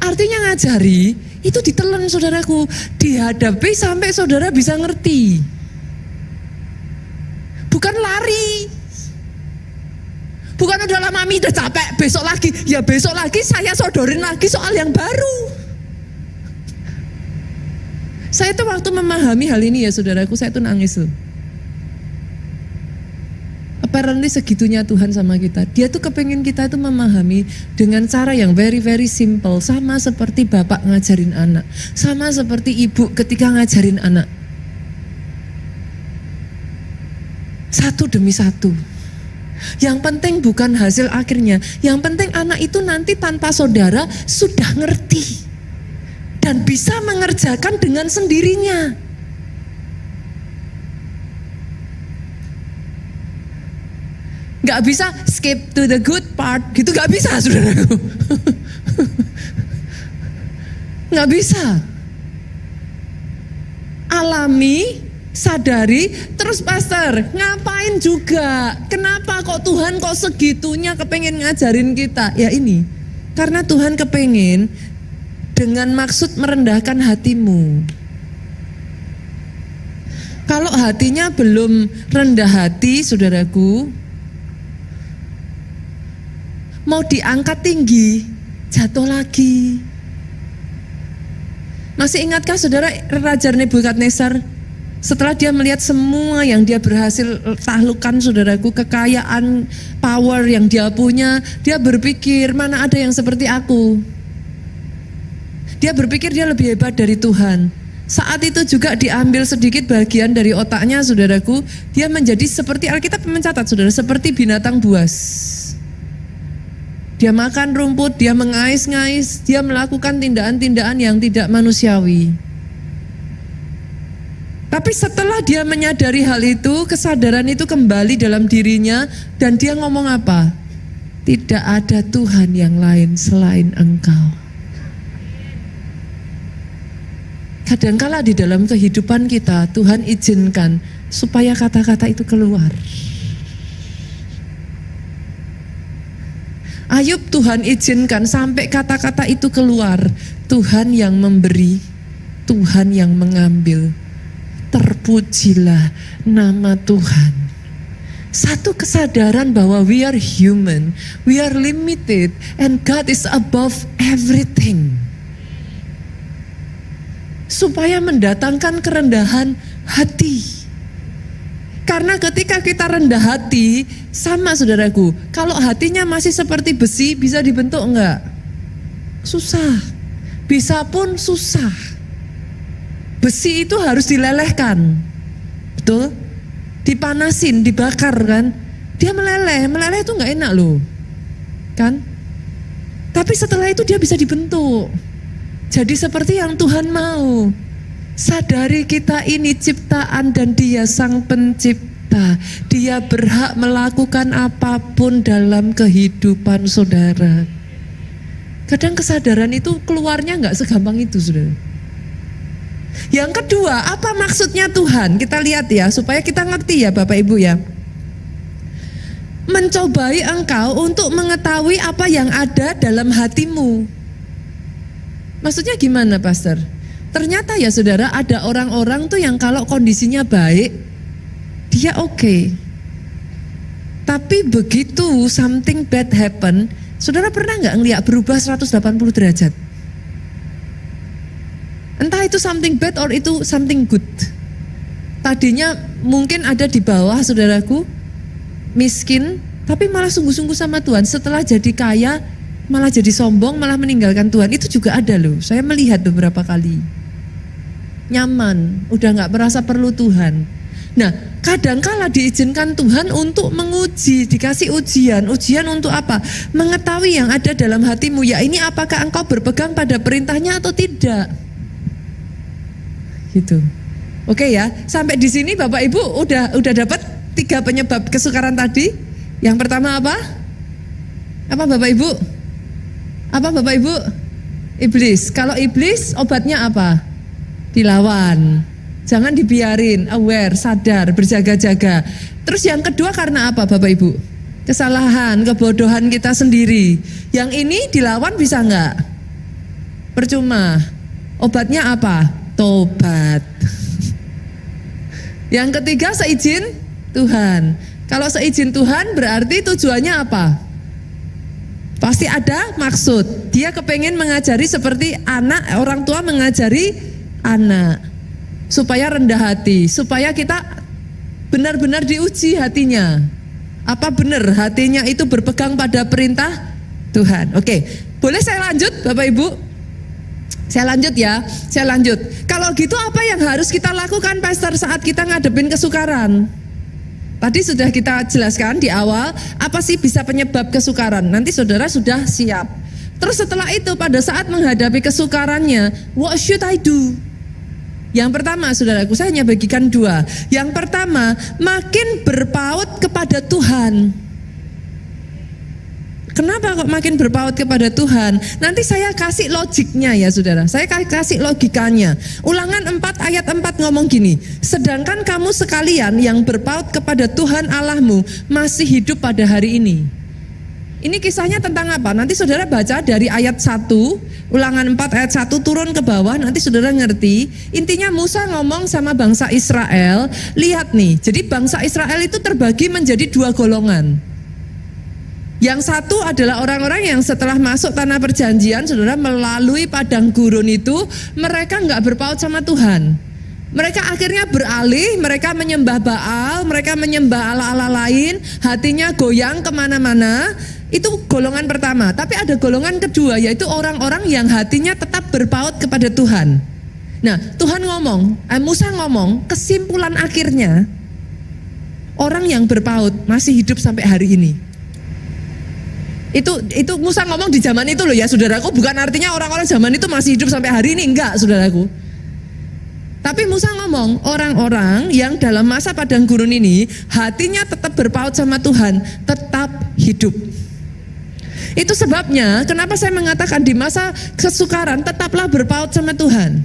Artinya ngajari itu ditelan saudaraku, dihadapi sampai saudara bisa ngerti. Bukan lari. Bukan udah lama mami udah capek, besok lagi. Ya besok lagi saya sodorin lagi soal yang baru. Saya tuh waktu memahami hal ini ya saudaraku, saya tuh nangis tuh. Apparently segitunya Tuhan sama kita. Dia tuh kepengen kita tuh memahami dengan cara yang very very simple. Sama seperti bapak ngajarin anak. Sama seperti ibu ketika ngajarin anak. Satu demi satu. Yang penting bukan hasil akhirnya. Yang penting anak itu nanti tanpa saudara sudah ngerti. Dan bisa mengerjakan dengan sendirinya. Gak bisa skip to the good part, gitu gak bisa saudaraku. Gak bisa. Alami, sadari, terus pastor, ngapain juga? Kenapa kok Tuhan kok segitunya kepengen ngajarin kita? Ya ini, karena Tuhan kepengen dengan maksud merendahkan hatimu. Kalau hatinya belum rendah hati, saudaraku, mau diangkat tinggi, jatuh lagi. Masih ingatkah saudara Raja Nebukadnezar? Setelah dia melihat semua yang dia berhasil taklukkan saudaraku, kekayaan, power yang dia punya, dia berpikir mana ada yang seperti aku. Dia berpikir dia lebih hebat dari Tuhan. Saat itu juga diambil sedikit bagian dari otaknya saudaraku, dia menjadi seperti Alkitab mencatat saudara, seperti binatang buas. Dia makan rumput, dia mengais-ngais, dia melakukan tindakan-tindakan yang tidak manusiawi. Tapi setelah dia menyadari hal itu, kesadaran itu kembali dalam dirinya dan dia ngomong apa? Tidak ada Tuhan yang lain selain Engkau. Kadangkala di dalam kehidupan kita, Tuhan izinkan supaya kata-kata itu keluar. Ayub Tuhan izinkan sampai kata-kata itu keluar. Tuhan yang memberi, Tuhan yang mengambil. Terpujilah nama Tuhan. Satu kesadaran bahwa we are human, we are limited, and God is above everything. Supaya mendatangkan kerendahan hati. Karena ketika kita rendah hati, sama saudaraku, kalau hatinya masih seperti besi, bisa dibentuk enggak? Susah. Bisa pun susah. Besi itu harus dilelehkan, betul? Dipanasin, dibakar kan? Dia meleleh itu nggak enak loh, kan? Tapi setelah itu dia bisa dibentuk, jadi seperti yang Tuhan mau. Sadari kita ini ciptaan dan Dia Sang Pencipta. Dia berhak melakukan apapun dalam kehidupan saudara. Kadang kesadaran itu keluarnya nggak segampang itu, saudara. Yang kedua, apa maksudnya Tuhan? Kita lihat ya, supaya kita ngerti ya Bapak Ibu ya. Mencobai engkau untuk mengetahui apa yang ada dalam hatimu. Maksudnya gimana, Pastor? Ternyata ya saudara, ada orang-orang tuh yang kalau kondisinya baik, dia oke. Tapi begitu something bad happen, saudara pernah nggak ngeliat berubah 180 derajat? Entah itu something bad or itu something good. Tadinya mungkin ada di bawah saudaraku, miskin, tapi malah sungguh-sungguh sama Tuhan. Setelah jadi kaya, malah jadi sombong, malah meninggalkan Tuhan. Itu juga ada loh, saya melihat beberapa kali. Nyaman, udah gak merasa perlu Tuhan. Nah, kadangkala diizinkan Tuhan untuk menguji, dikasih ujian. Ujian untuk apa? Mengetahui yang ada dalam hatimu. Ya ini apakah engkau berpegang pada perintahnya atau tidak? Gitu. Oke ya, sampai di sini Bapak Ibu udah dapat 3 penyebab kesukaran tadi. Yang pertama apa? Apa Bapak Ibu? Apa Bapak Ibu? Iblis. Kalau iblis obatnya apa? Dilawan. Jangan dibiarin, aware, sadar, berjaga-jaga. Terus yang kedua karena apa Bapak Ibu? Kesalahan, kebodohan kita sendiri. Yang ini dilawan bisa enggak? Percuma. Obatnya apa? Tobat. Yang ketiga seizin Tuhan. Kalau seizin Tuhan berarti tujuannya apa? Pasti ada maksud. Dia kepengen mengajari seperti anak, orang tua mengajari anak. Supaya rendah hati, supaya kita benar-benar diuji hatinya. Apa benar hatinya itu berpegang pada perintah Tuhan? Oke, boleh saya lanjut Bapak Ibu? Saya lanjut ya, saya lanjut. Kalau gitu apa yang harus kita lakukan Pastor saat kita ngadepin kesukaran? Tadi sudah kita jelaskan di awal, apa sih bisa penyebab kesukaran? Nanti saudara sudah siap. Terus setelah itu pada saat menghadapi kesukarannya, what should I do? Yang pertama saudaraku, saya hanya bagikan 2. Yang pertama, makin berpaut kepada Tuhan. Kenapa kok makin berpaut kepada Tuhan? Nanti saya kasih logiknya ya saudara. Saya kasih logikanya. Ulangan 4 ayat 4 ngomong gini. Sedangkan kamu sekalian yang berpaut kepada Tuhan Allahmu masih hidup pada hari ini. Ini kisahnya tentang apa? Nanti saudara baca dari ayat 1, Ulangan 4 ayat 1 turun ke bawah, nanti saudara ngerti. Intinya Musa ngomong sama bangsa Israel, lihat nih, jadi bangsa Israel itu terbagi menjadi 2 golongan. Yang satu adalah orang-orang yang setelah masuk tanah perjanjian, saudara, melalui padang gurun itu, mereka nggak berpaut sama Tuhan. Mereka akhirnya beralih, mereka menyembah Baal, mereka menyembah ala-ala lain, hatinya goyang kemana-mana. Itu golongan pertama. Tapi ada golongan kedua, yaitu orang-orang yang hatinya tetap berpaut kepada Tuhan. Nah, Tuhan ngomong, Musa ngomong, kesimpulan akhirnya, orang yang berpaut masih hidup sampai hari ini. Itu Musa ngomong di zaman itu loh ya saudaraku, bukan artinya orang-orang zaman itu masih hidup sampai hari ini, enggak saudaraku. Tapi Musa ngomong orang-orang yang dalam masa padang gurun ini hatinya tetap berpaut sama Tuhan, tetap hidup. Itu sebabnya kenapa saya mengatakan di masa kesukaran tetaplah berpaut sama Tuhan.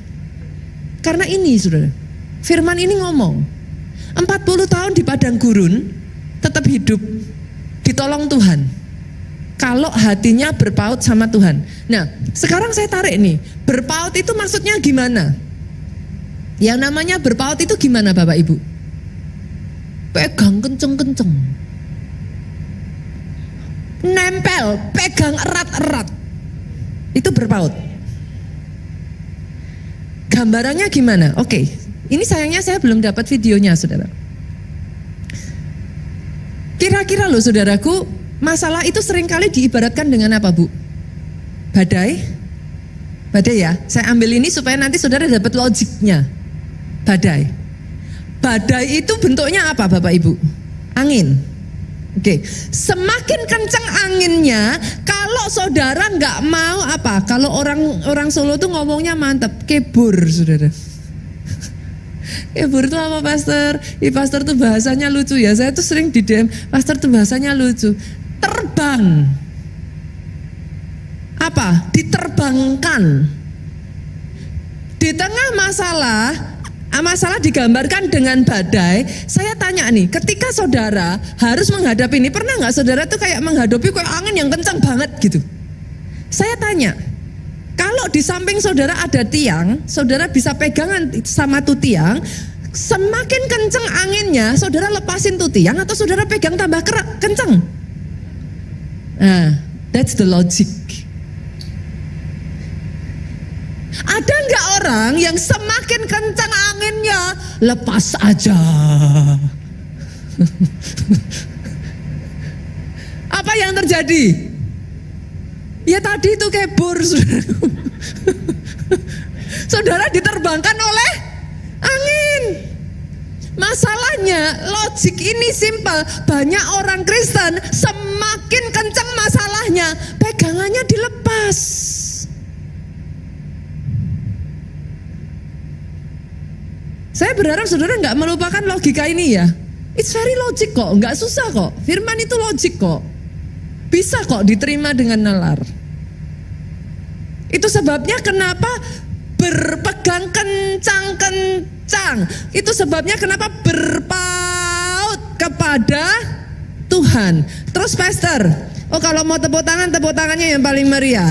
Karena ini saudara, firman ini ngomong 40 tahun di padang gurun tetap hidup, ditolong Tuhan. Kalau hatinya berpaut sama Tuhan. Nah, sekarang saya tarik nih, berpaut itu maksudnya gimana? Yang namanya berpaut itu gimana Bapak Ibu? Pegang kenceng-kenceng, nempel, pegang erat-erat, itu berpaut. Gambarannya gimana? Oke, ini sayangnya saya belum dapat videonya saudara. Kira-kira loh saudaraku, masalah itu seringkali diibaratkan dengan apa Bu? Badai? Badai ya, saya ambil ini supaya nanti saudara dapat logiknya. Badai. Badai itu bentuknya apa Bapak Ibu? Angin. Oke, semakin kencang anginnya, kalau saudara nggak mau apa? Kalau orang Solo tuh ngomongnya mantep, kebur saudara. Kebur itu apa pastor? Pastor tuh bahasanya lucu ya, saya tuh sering di DM, pastor tuh bahasanya lucu. Terbang. Apa? Diterbangkan. Di tengah masalah digambarkan dengan badai. Saya tanya nih, ketika saudara harus menghadapi ini, pernah nggak saudara tuh kayak menghadapi kayak angin yang kencang banget gitu? Saya tanya, kalau di samping saudara ada tiang, saudara bisa pegangan sama tuh tiang, semakin kencang anginnya, saudara lepasin tuh tiang atau saudara pegang tambah kencang? Nah, that's the logic. Ada nggak orang yang semakin kencang anginnya, lepas aja? Apa yang terjadi? Ya tadi itu kebur, saudara diterbangkan oleh angin. Masalahnya logik ini simpel. Banyak orang Kristen semakin kencang masalahnya, pegangannya dilepas. Saya berharap saudara nggak melupakan logika ini ya. It's very logic kok, nggak susah kok. Firman itu logik kok. Bisa kok diterima dengan nalar. Itu sebabnya kenapa berpegang kencang-kencang. Itu sebabnya kenapa berpaut kepada Tuhan. Terus pastor, oh kalau mau tepuk tangannya yang paling meriah.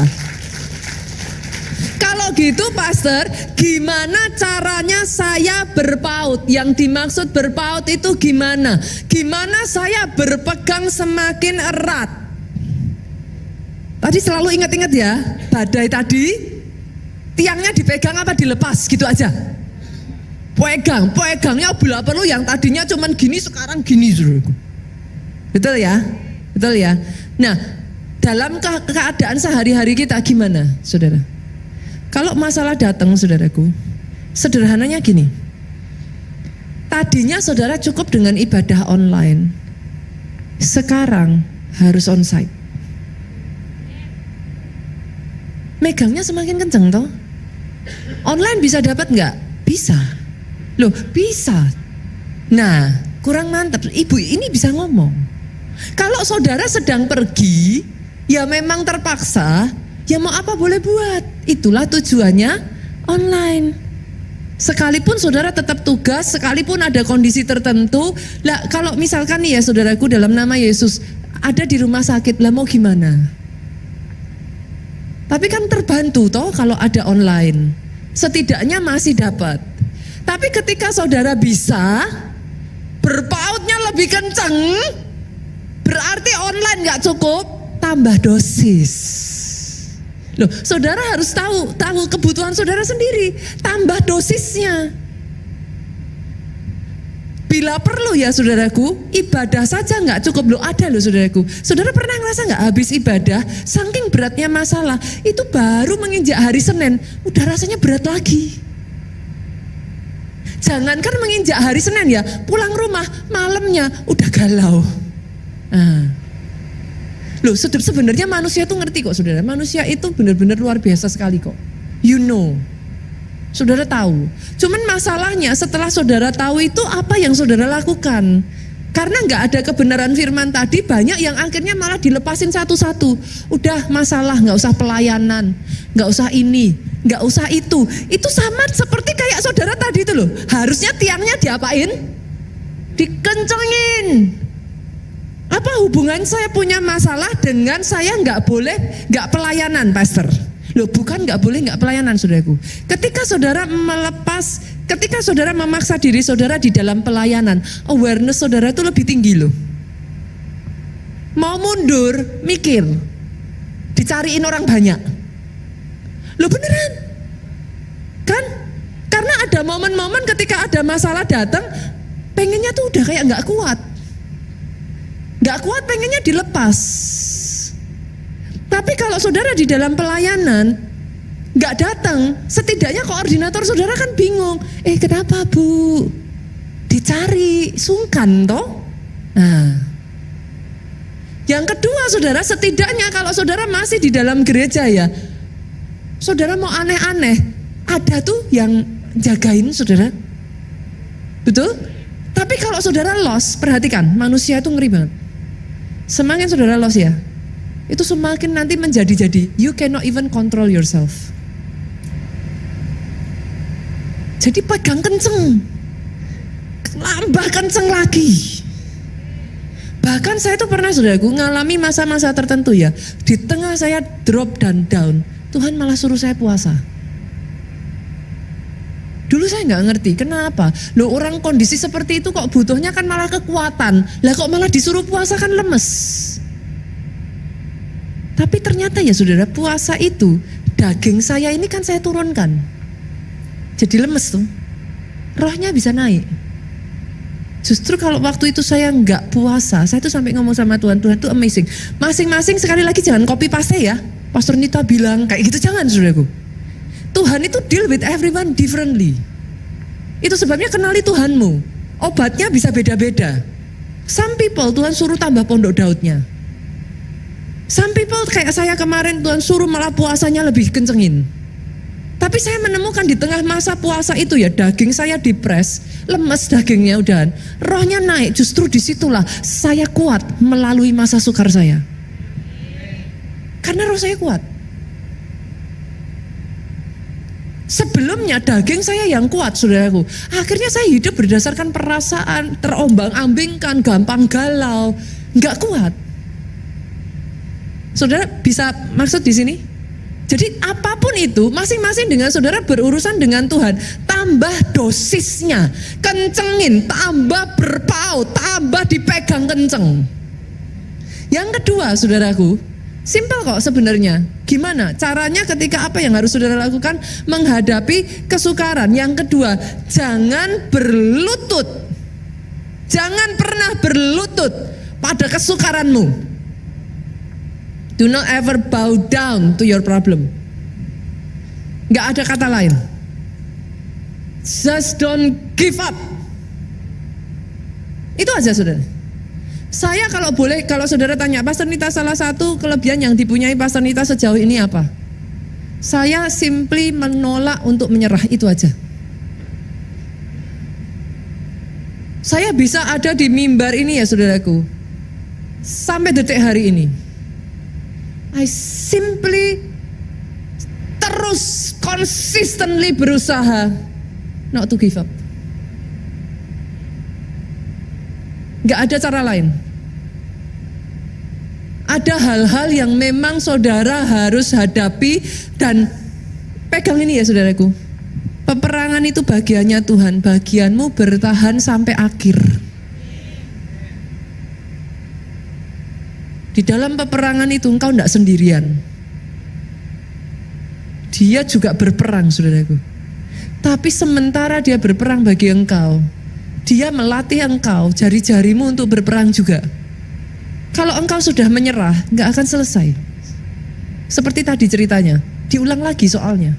Kalau gitu pastor, gimana caranya saya berpaut? Yang dimaksud berpaut itu gimana? Gimana saya berpegang semakin erat? Tadi selalu ingat-ingat ya, badai tadi, tiangnya dipegang apa dilepas gitu aja? Pegangnya bila perlu yang tadinya cuman gini sekarang gini. Betul ya? Betul ya? Nah, dalam keadaan sehari-hari kita gimana saudara? Kalau masalah datang saudaraku, sederhananya gini. Tadinya saudara cukup dengan ibadah online. Sekarang harus onsite. Megangnya semakin kenceng toh. Online bisa dapat nggak? Bisa. Loh, bisa. Nah, kurang mantap. Ibu ini bisa ngomong. Kalau saudara sedang pergi, ya memang terpaksa, ya mau apa boleh buat. Itulah tujuannya online. Sekalipun saudara tetap tugas, sekalipun ada kondisi tertentu, lah kalau misalkan nih ya saudaraku dalam nama Yesus ada di rumah sakit, lah mau gimana? Tapi kan terbantu toh kalau ada online. Setidaknya masih dapat. Tapi ketika saudara bisa berpautnya lebih kencang, Berarti online nggak cukup, tambah dosis. Loh, saudara harus tahu kebutuhan saudara sendiri, tambah dosisnya. Bila perlu ya saudaraku, ibadah saja nggak cukup. Loh, ada loh saudaraku. Saudara pernah ngerasa nggak habis ibadah, saking beratnya masalah, itu baru menginjak hari Senin, udah rasanya berat lagi. Jangankan menginjak hari Senin ya, pulang rumah malamnya udah galau. Loh, sebenarnya manusia itu ngerti kok saudara. Manusia itu benar-benar luar biasa sekali kok. You know. Saudara tahu. Cuman masalahnya setelah saudara tahu itu apa yang saudara lakukan. Karena nggak ada kebenaran firman tadi, banyak yang akhirnya malah dilepasin satu-satu. Udah masalah, nggak usah pelayanan, nggak usah ini, nggak usah itu. Itu sama seperti kayak saudara tadi itu loh. Harusnya tiangnya diapain? Dikencengin. Apa hubungan saya punya masalah dengan saya nggak pelayanan, pastor? Loh, bukan nggak boleh nggak pelayanan, saudaraku. Ketika saudara memaksa diri saudara di dalam pelayanan, awareness saudara itu lebih tinggi loh. Mau mundur, mikir, dicariin orang banyak. Loh beneran, kan? Karena ada momen-momen ketika ada masalah datang, pengennya tuh udah kayak nggak kuat. Gak kuat, pengennya dilepas. Tapi kalau saudara di dalam pelayanan gak datang, setidaknya koordinator saudara kan bingung. Kenapa bu? Dicari, sungkan toh? Nah, yang kedua saudara, setidaknya kalau saudara masih di dalam gereja ya, saudara mau aneh-aneh, ada tuh yang jagain saudara. Betul? Tapi kalau saudara lost, perhatikan, manusia itu ngeri banget. Semakin saudara lost ya, itu semakin nanti menjadi-jadi. You cannot even control yourself. Jadi pegang kenceng, lambah kenceng lagi. Bahkan saya tuh pernah saudaraku ngalami masa-masa tertentu ya, di tengah saya drop dan down, Tuhan malah suruh saya puasa. Dulu saya nggak ngerti kenapa. Loh, orang kondisi seperti itu kok butuhnya kan malah kekuatan. Lah kok malah disuruh puasa kan lemes. Tapi ternyata ya saudara, puasa itu daging saya ini kan saya turunkan. Jadi lemes tuh. Rohnya bisa naik. Justru kalau waktu itu saya nggak puasa, saya tuh sampai ngomong sama Tuhan tuh amazing. Masing-masing sekali lagi jangan copy paste ya. Pastor Nita bilang kayak gitu, jangan saudaraku. Tuhan itu deal with everyone differently. Itu sebabnya kenali Tuhanmu. Obatnya bisa beda-beda. Some people Tuhan suruh tambah pondok Daudnya. Some people kayak saya kemarin Tuhan suruh malah puasanya lebih kencengin. Tapi saya menemukan di tengah masa puasa itu ya, daging saya dipres, lemes dagingnya udahan. Rohnya naik, justru disitulah saya kuat melalui masa sukar saya. Karena roh saya kuat. Sebelumnya daging saya yang kuat saudaraku. Akhirnya saya hidup berdasarkan perasaan, terombang-ambingkan, gampang galau, nggak kuat. Saudara bisa maksud di sini? Jadi apapun itu, masing-masing dengan saudara berurusan dengan Tuhan, tambah dosisnya, kencengin, tambah berpaut, tambah dipegang kenceng. Yang kedua saudaraku, simple kok sebenarnya. Gimana caranya ketika apa yang harus saudara lakukan menghadapi kesukaran? Yang kedua, jangan berlutut. Jangan pernah berlutut pada kesukaranmu. Do not ever bow down to your problem. Gak ada kata lain. Just don't give up. Itu aja saudara. Saya kalau boleh, kalau saudara tanya, Pastor Nita salah satu kelebihan yang dipunyai Pastor Nita sejauh ini apa? Saya simply menolak untuk menyerah, itu aja. Saya bisa ada di mimbar ini ya saudaraku, sampai detik hari ini. I simply terus consistently berusaha not to give up. Gak ada cara lain. Ada hal-hal yang memang saudara harus hadapi dan pegang ini ya saudaraku. Peperangan itu bagiannya Tuhan, bagianmu bertahan sampai akhir. Di dalam peperangan itu engkau tidak sendirian. Dia juga berperang, saudaraku. Tapi sementara dia berperang bagi engkau, dia melatih engkau, jari-jarimu untuk berperang juga. Kalau engkau sudah menyerah, nggak akan selesai. Seperti tadi ceritanya, diulang lagi soalnya.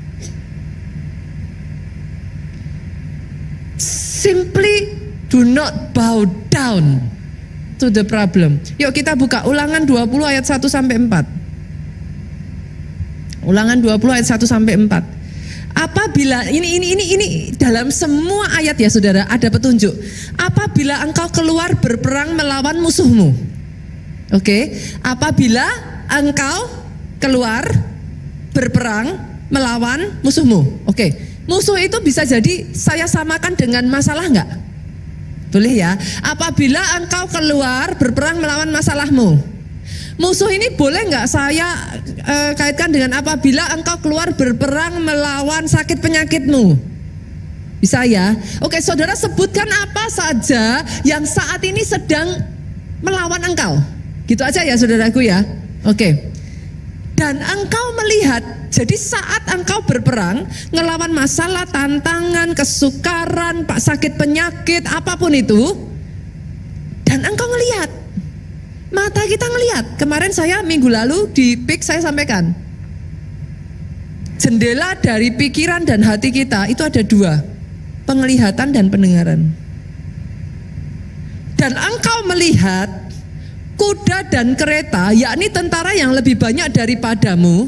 Simply do not bow down to the problem. Yuk kita buka Ulangan 20 ayat 1 sampai 4. Ulangan 20 ayat 1 sampai 4. Apabila ini dalam semua ayat ya saudara ada petunjuk. Apabila engkau keluar berperang melawan musuhmu. Oke, apabila engkau keluar berperang melawan musuhmu. Oke, musuh itu bisa jadi saya samakan dengan masalah enggak? Boleh ya. Apabila engkau keluar berperang melawan masalahmu. Musuh ini boleh nggak saya kaitkan dengan apabila engkau keluar berperang melawan sakit penyakitmu? Bisa ya? Oke, saudara sebutkan apa saja yang saat ini sedang melawan engkau. Gitu aja ya saudaraku ya. Oke. Dan engkau melihat, jadi saat engkau berperang ngelawan masalah, tantangan, kesukaran, sakit penyakit, apapun itu, dan engkau ngelihat. Mata kita ngelihat. Kemarin saya minggu lalu di PIK saya sampaikan. Jendela dari pikiran dan hati kita itu ada dua. Penglihatan dan pendengaran. Dan engkau melihat kuda dan kereta, yakni tentara yang lebih banyak daripadamu.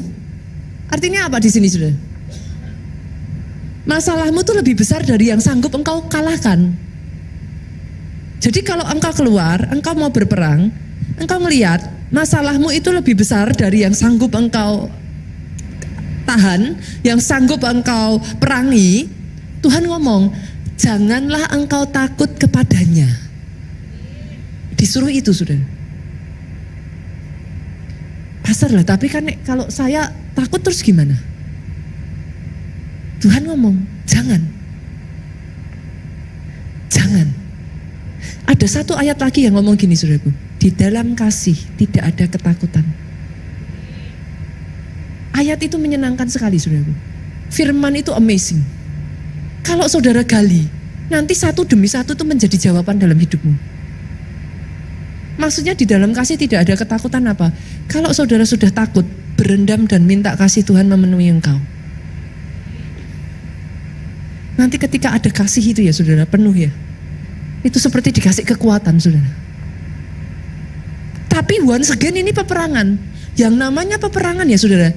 Artinya apa di sini sudah? Masalahmu itu lebih besar dari yang sanggup engkau kalahkan. Jadi kalau engkau keluar, engkau mau berperang, engkau melihat masalahmu itu lebih besar dari yang sanggup engkau tahan, yang sanggup engkau perangi. Tuhan ngomong, janganlah engkau takut kepadanya. Disuruh itu sudah. Pastor lah, tapi kan kalau saya takut terus gimana? Tuhan ngomong, jangan. Jangan. Ada satu ayat lagi yang ngomong gini saudaraku. Di dalam kasih tidak ada ketakutan. Ayat itu menyenangkan sekali saudaraku. Firman itu amazing. Kalau saudara gali, nanti satu demi satu itu menjadi jawaban dalam hidupmu. Maksudnya di dalam kasih tidak ada ketakutan apa? Kalau saudara sudah takut, berendam dan minta kasih Tuhan memenuhi engkau. Nanti ketika ada kasih itu ya saudara, penuh ya. Itu seperti dikasih kekuatan saudara. Tapi once again ini peperangan. Yang namanya peperangan ya saudara.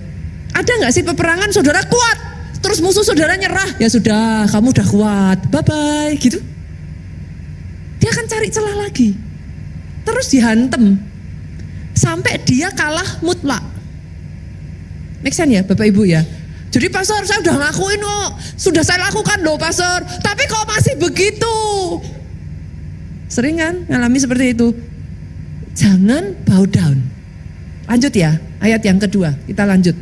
Ada gak sih peperangan saudara kuat, terus musuh saudara nyerah, ya sudah kamu udah kuat, bye bye gitu. Dia akan cari celah lagi, terus dihantem sampai dia kalah mutlak. Make sense ya Bapak Ibu ya. Jadi pastor saya udah ngakuin kok, sudah saya lakukan loh pastor, tapi kok masih begitu. Sering kan ngalami seperti itu. Jangan bow down. Lanjut ya, ayat yang kedua, kita lanjut.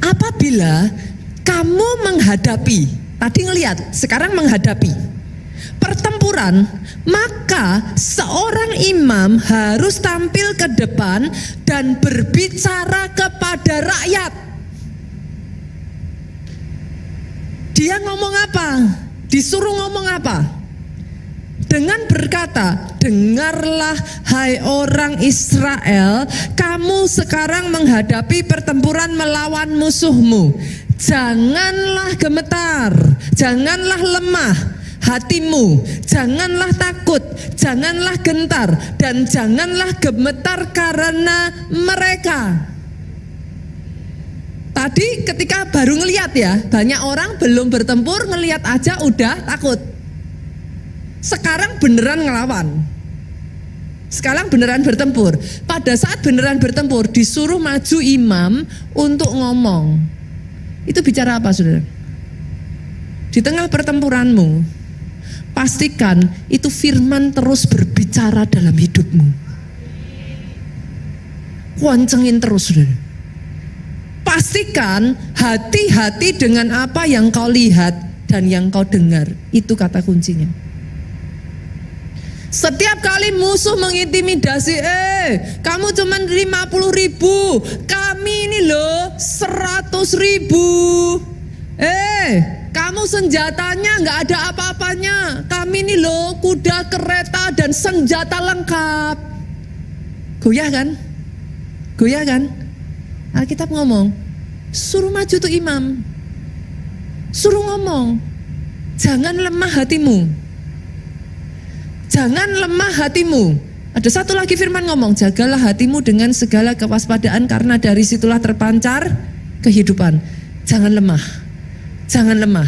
Apabila kamu menghadapi, tadi ngelihat, sekarang menghadapi pertempuran, maka seorang imam harus tampil ke depan dan berbicara kepada rakyat. Dia ngomong apa? Disuruh ngomong apa? Dengan berkata, dengarlah hai orang Israel, kamu sekarang menghadapi pertempuran melawan musuhmu. Janganlah gemetar, janganlah lemah hatimu, janganlah takut, janganlah gentar, dan janganlah gemetar karena mereka. Tadi ketika baru ngelihat ya, banyak orang belum bertempur, ngelihat aja udah takut. Sekarang beneran ngelawan. Sekarang beneran bertempur. Pada saat beneran bertempur, disuruh maju imam untuk ngomong. Itu bicara apa saudara? Di tengah pertempuranmu, pastikan itu firman terus berbicara dalam hidupmu. Kuancengin terus saudara. Pastikan hati-hati dengan apa yang kau lihat dan yang kau dengar. Itu kata kuncinya. Setiap kali musuh mengintimidasi, kamu cuma 50.000, kami ini loh 100.000. Kamu senjatanya nggak ada apa-apanya, kami ini loh kuda, kereta, dan senjata lengkap. Goyah kan? Goyah kan? Alkitab ngomong, suruh maju tuh imam, suruh ngomong, jangan lemah hatimu. Jangan lemah hatimu. Ada satu lagi firman ngomong, jagalah hatimu dengan segala kewaspadaan karena dari situlah terpancar kehidupan. Jangan lemah. Jangan lemah.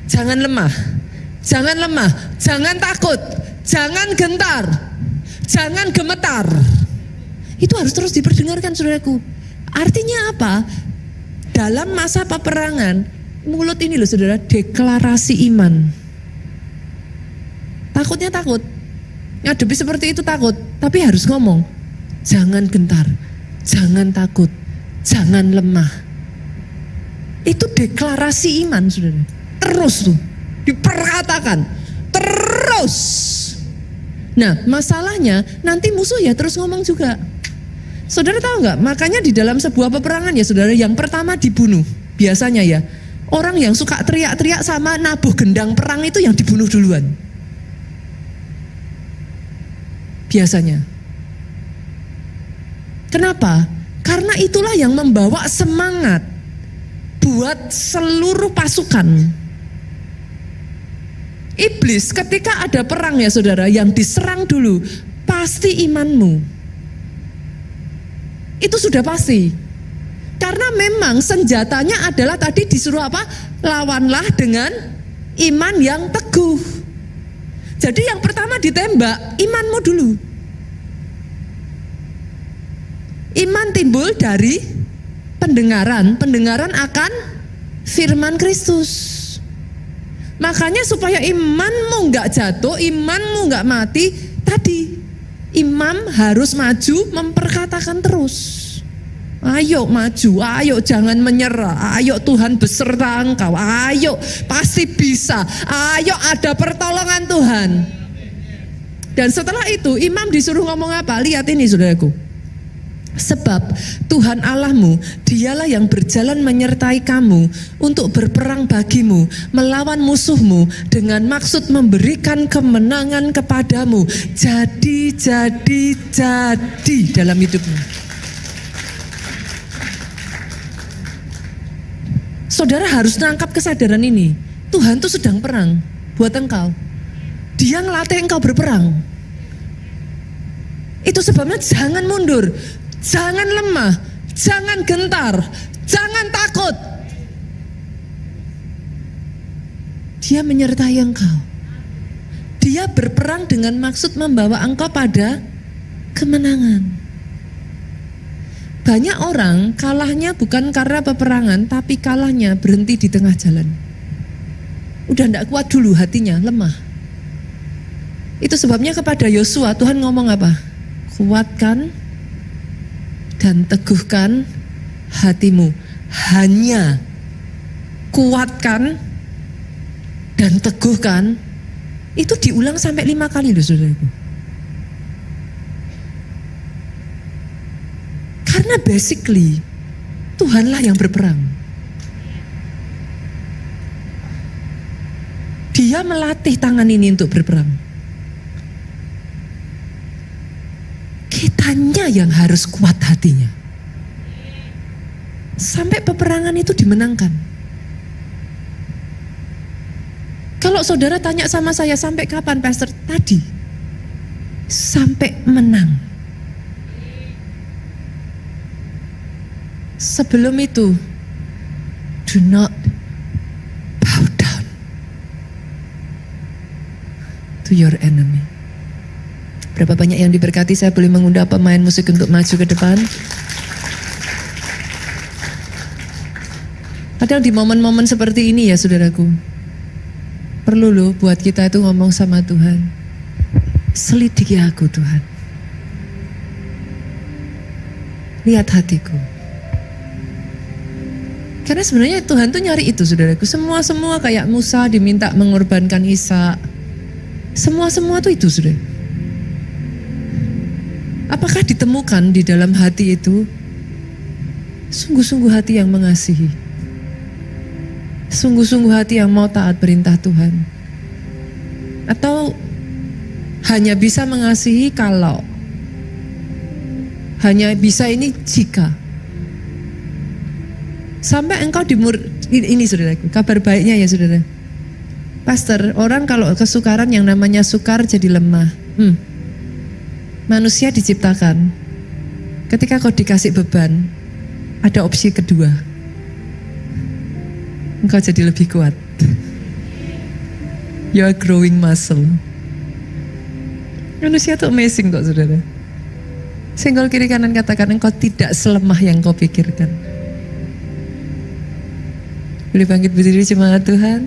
Jangan lemah. Jangan lemah. Jangan takut. Jangan gentar. Jangan gemetar. Itu harus terus diperdengarkan, saudaraku. Artinya apa? Dalam masa peperangan, mulut ini loh saudara, deklarasi iman. Takutnya takut, ngadepi seperti itu takut, tapi harus ngomong, jangan gentar, jangan takut, jangan lemah. Itu deklarasi iman, saudara. Terus tuh, diperkatakan, terus. Nah, masalahnya nanti musuh ya terus ngomong juga. Saudara tahu nggak? Makanya di dalam sebuah peperangan ya, saudara, yang pertama dibunuh, biasanya ya, orang yang suka teriak-teriak sama nabuh gendang perang itu yang dibunuh duluan. Biasanya. Kenapa? Karena itulah yang membawa semangat buat seluruh pasukan. Iblis ketika ada perang ya saudara, yang diserang dulu pasti imanmu. Itu sudah pasti. Karena memang senjatanya adalah tadi disuruh apa? Lawanlah dengan iman yang teguh. Jadi yang pertama ditembak, imanmu dulu. Iman timbul dari pendengaran. Pendengaran akan firman Kristus. Makanya supaya imanmu nggak jatuh, imanmu nggak mati, tadi imam harus maju memperkatakan terus. Ayo maju, ayo jangan menyerah, ayo Tuhan beserta engkau, ayo pasti bisa, ayo ada pertolongan Tuhan. Dan setelah itu imam disuruh ngomong apa? Lihat ini saudaraku. Sebab Tuhan Allahmu, dialah yang berjalan menyertai kamu untuk berperang bagimu, melawan musuhmu dengan maksud memberikan kemenangan kepadamu. Jadi dalam hidupmu. Saudara harus nangkap kesadaran ini. Tuhan tuh sedang perang buat engkau. Dia ngelatih engkau berperang. Itu sebabnya jangan mundur, jangan lemah, jangan gentar, jangan takut. Dia menyertai engkau. Dia berperang dengan maksud membawa engkau pada kemenangan. Banyak orang kalahnya bukan karena peperangan, tapi kalahnya berhenti di tengah jalan. Udah tidak kuat dulu hatinya, lemah. Itu sebabnya kepada Yosua Tuhan ngomong apa? Kuatkan dan teguhkan hatimu. Hanya kuatkan dan teguhkan. Itu diulang sampai 5 kali loh saudaraku. Karena basically Tuhanlah yang berperang. Dia melatih tangan ini untuk berperang. Kitanya yang harus kuat hatinya. Sampai peperangan itu dimenangkan. Kalau saudara tanya sama saya, sampai kapan pastor? Tadi. Sampai menang. Sebelum itu, do not bow down to your enemy. Berapa banyak yang diberkati? Saya boleh mengundang pemain musik untuk maju ke depan. Padahal di momen-momen seperti ini ya saudaraku, perlu loh buat kita itu ngomong sama Tuhan, selidiki aku Tuhan, lihat hatiku. Karena sebenarnya Tuhan tuh nyari itu saudaraku. Semua kayak Musa diminta mengorbankan Ishak. Semua tuh itu saudara. Apakah ditemukan di dalam hati itu sungguh-sungguh hati yang mengasihi, sungguh-sungguh hati yang mau taat perintah Tuhan? Atau hanya bisa mengasihi kalau, hanya bisa ini jika? Sampai engkau ini saudaraku, kabar baiknya ya saudara. Pastor, orang kalau kesukaran yang namanya sukar jadi lemah. Manusia diciptakan, ketika kau dikasih beban, ada opsi kedua. Engkau jadi lebih kuat. You are growing muscle. Manusia itu amazing kok saudara. Senggol kiri kanan katakan, engkau tidak selemah yang kau pikirkan. Boleh bangkit berdiri jemaat Tuhan.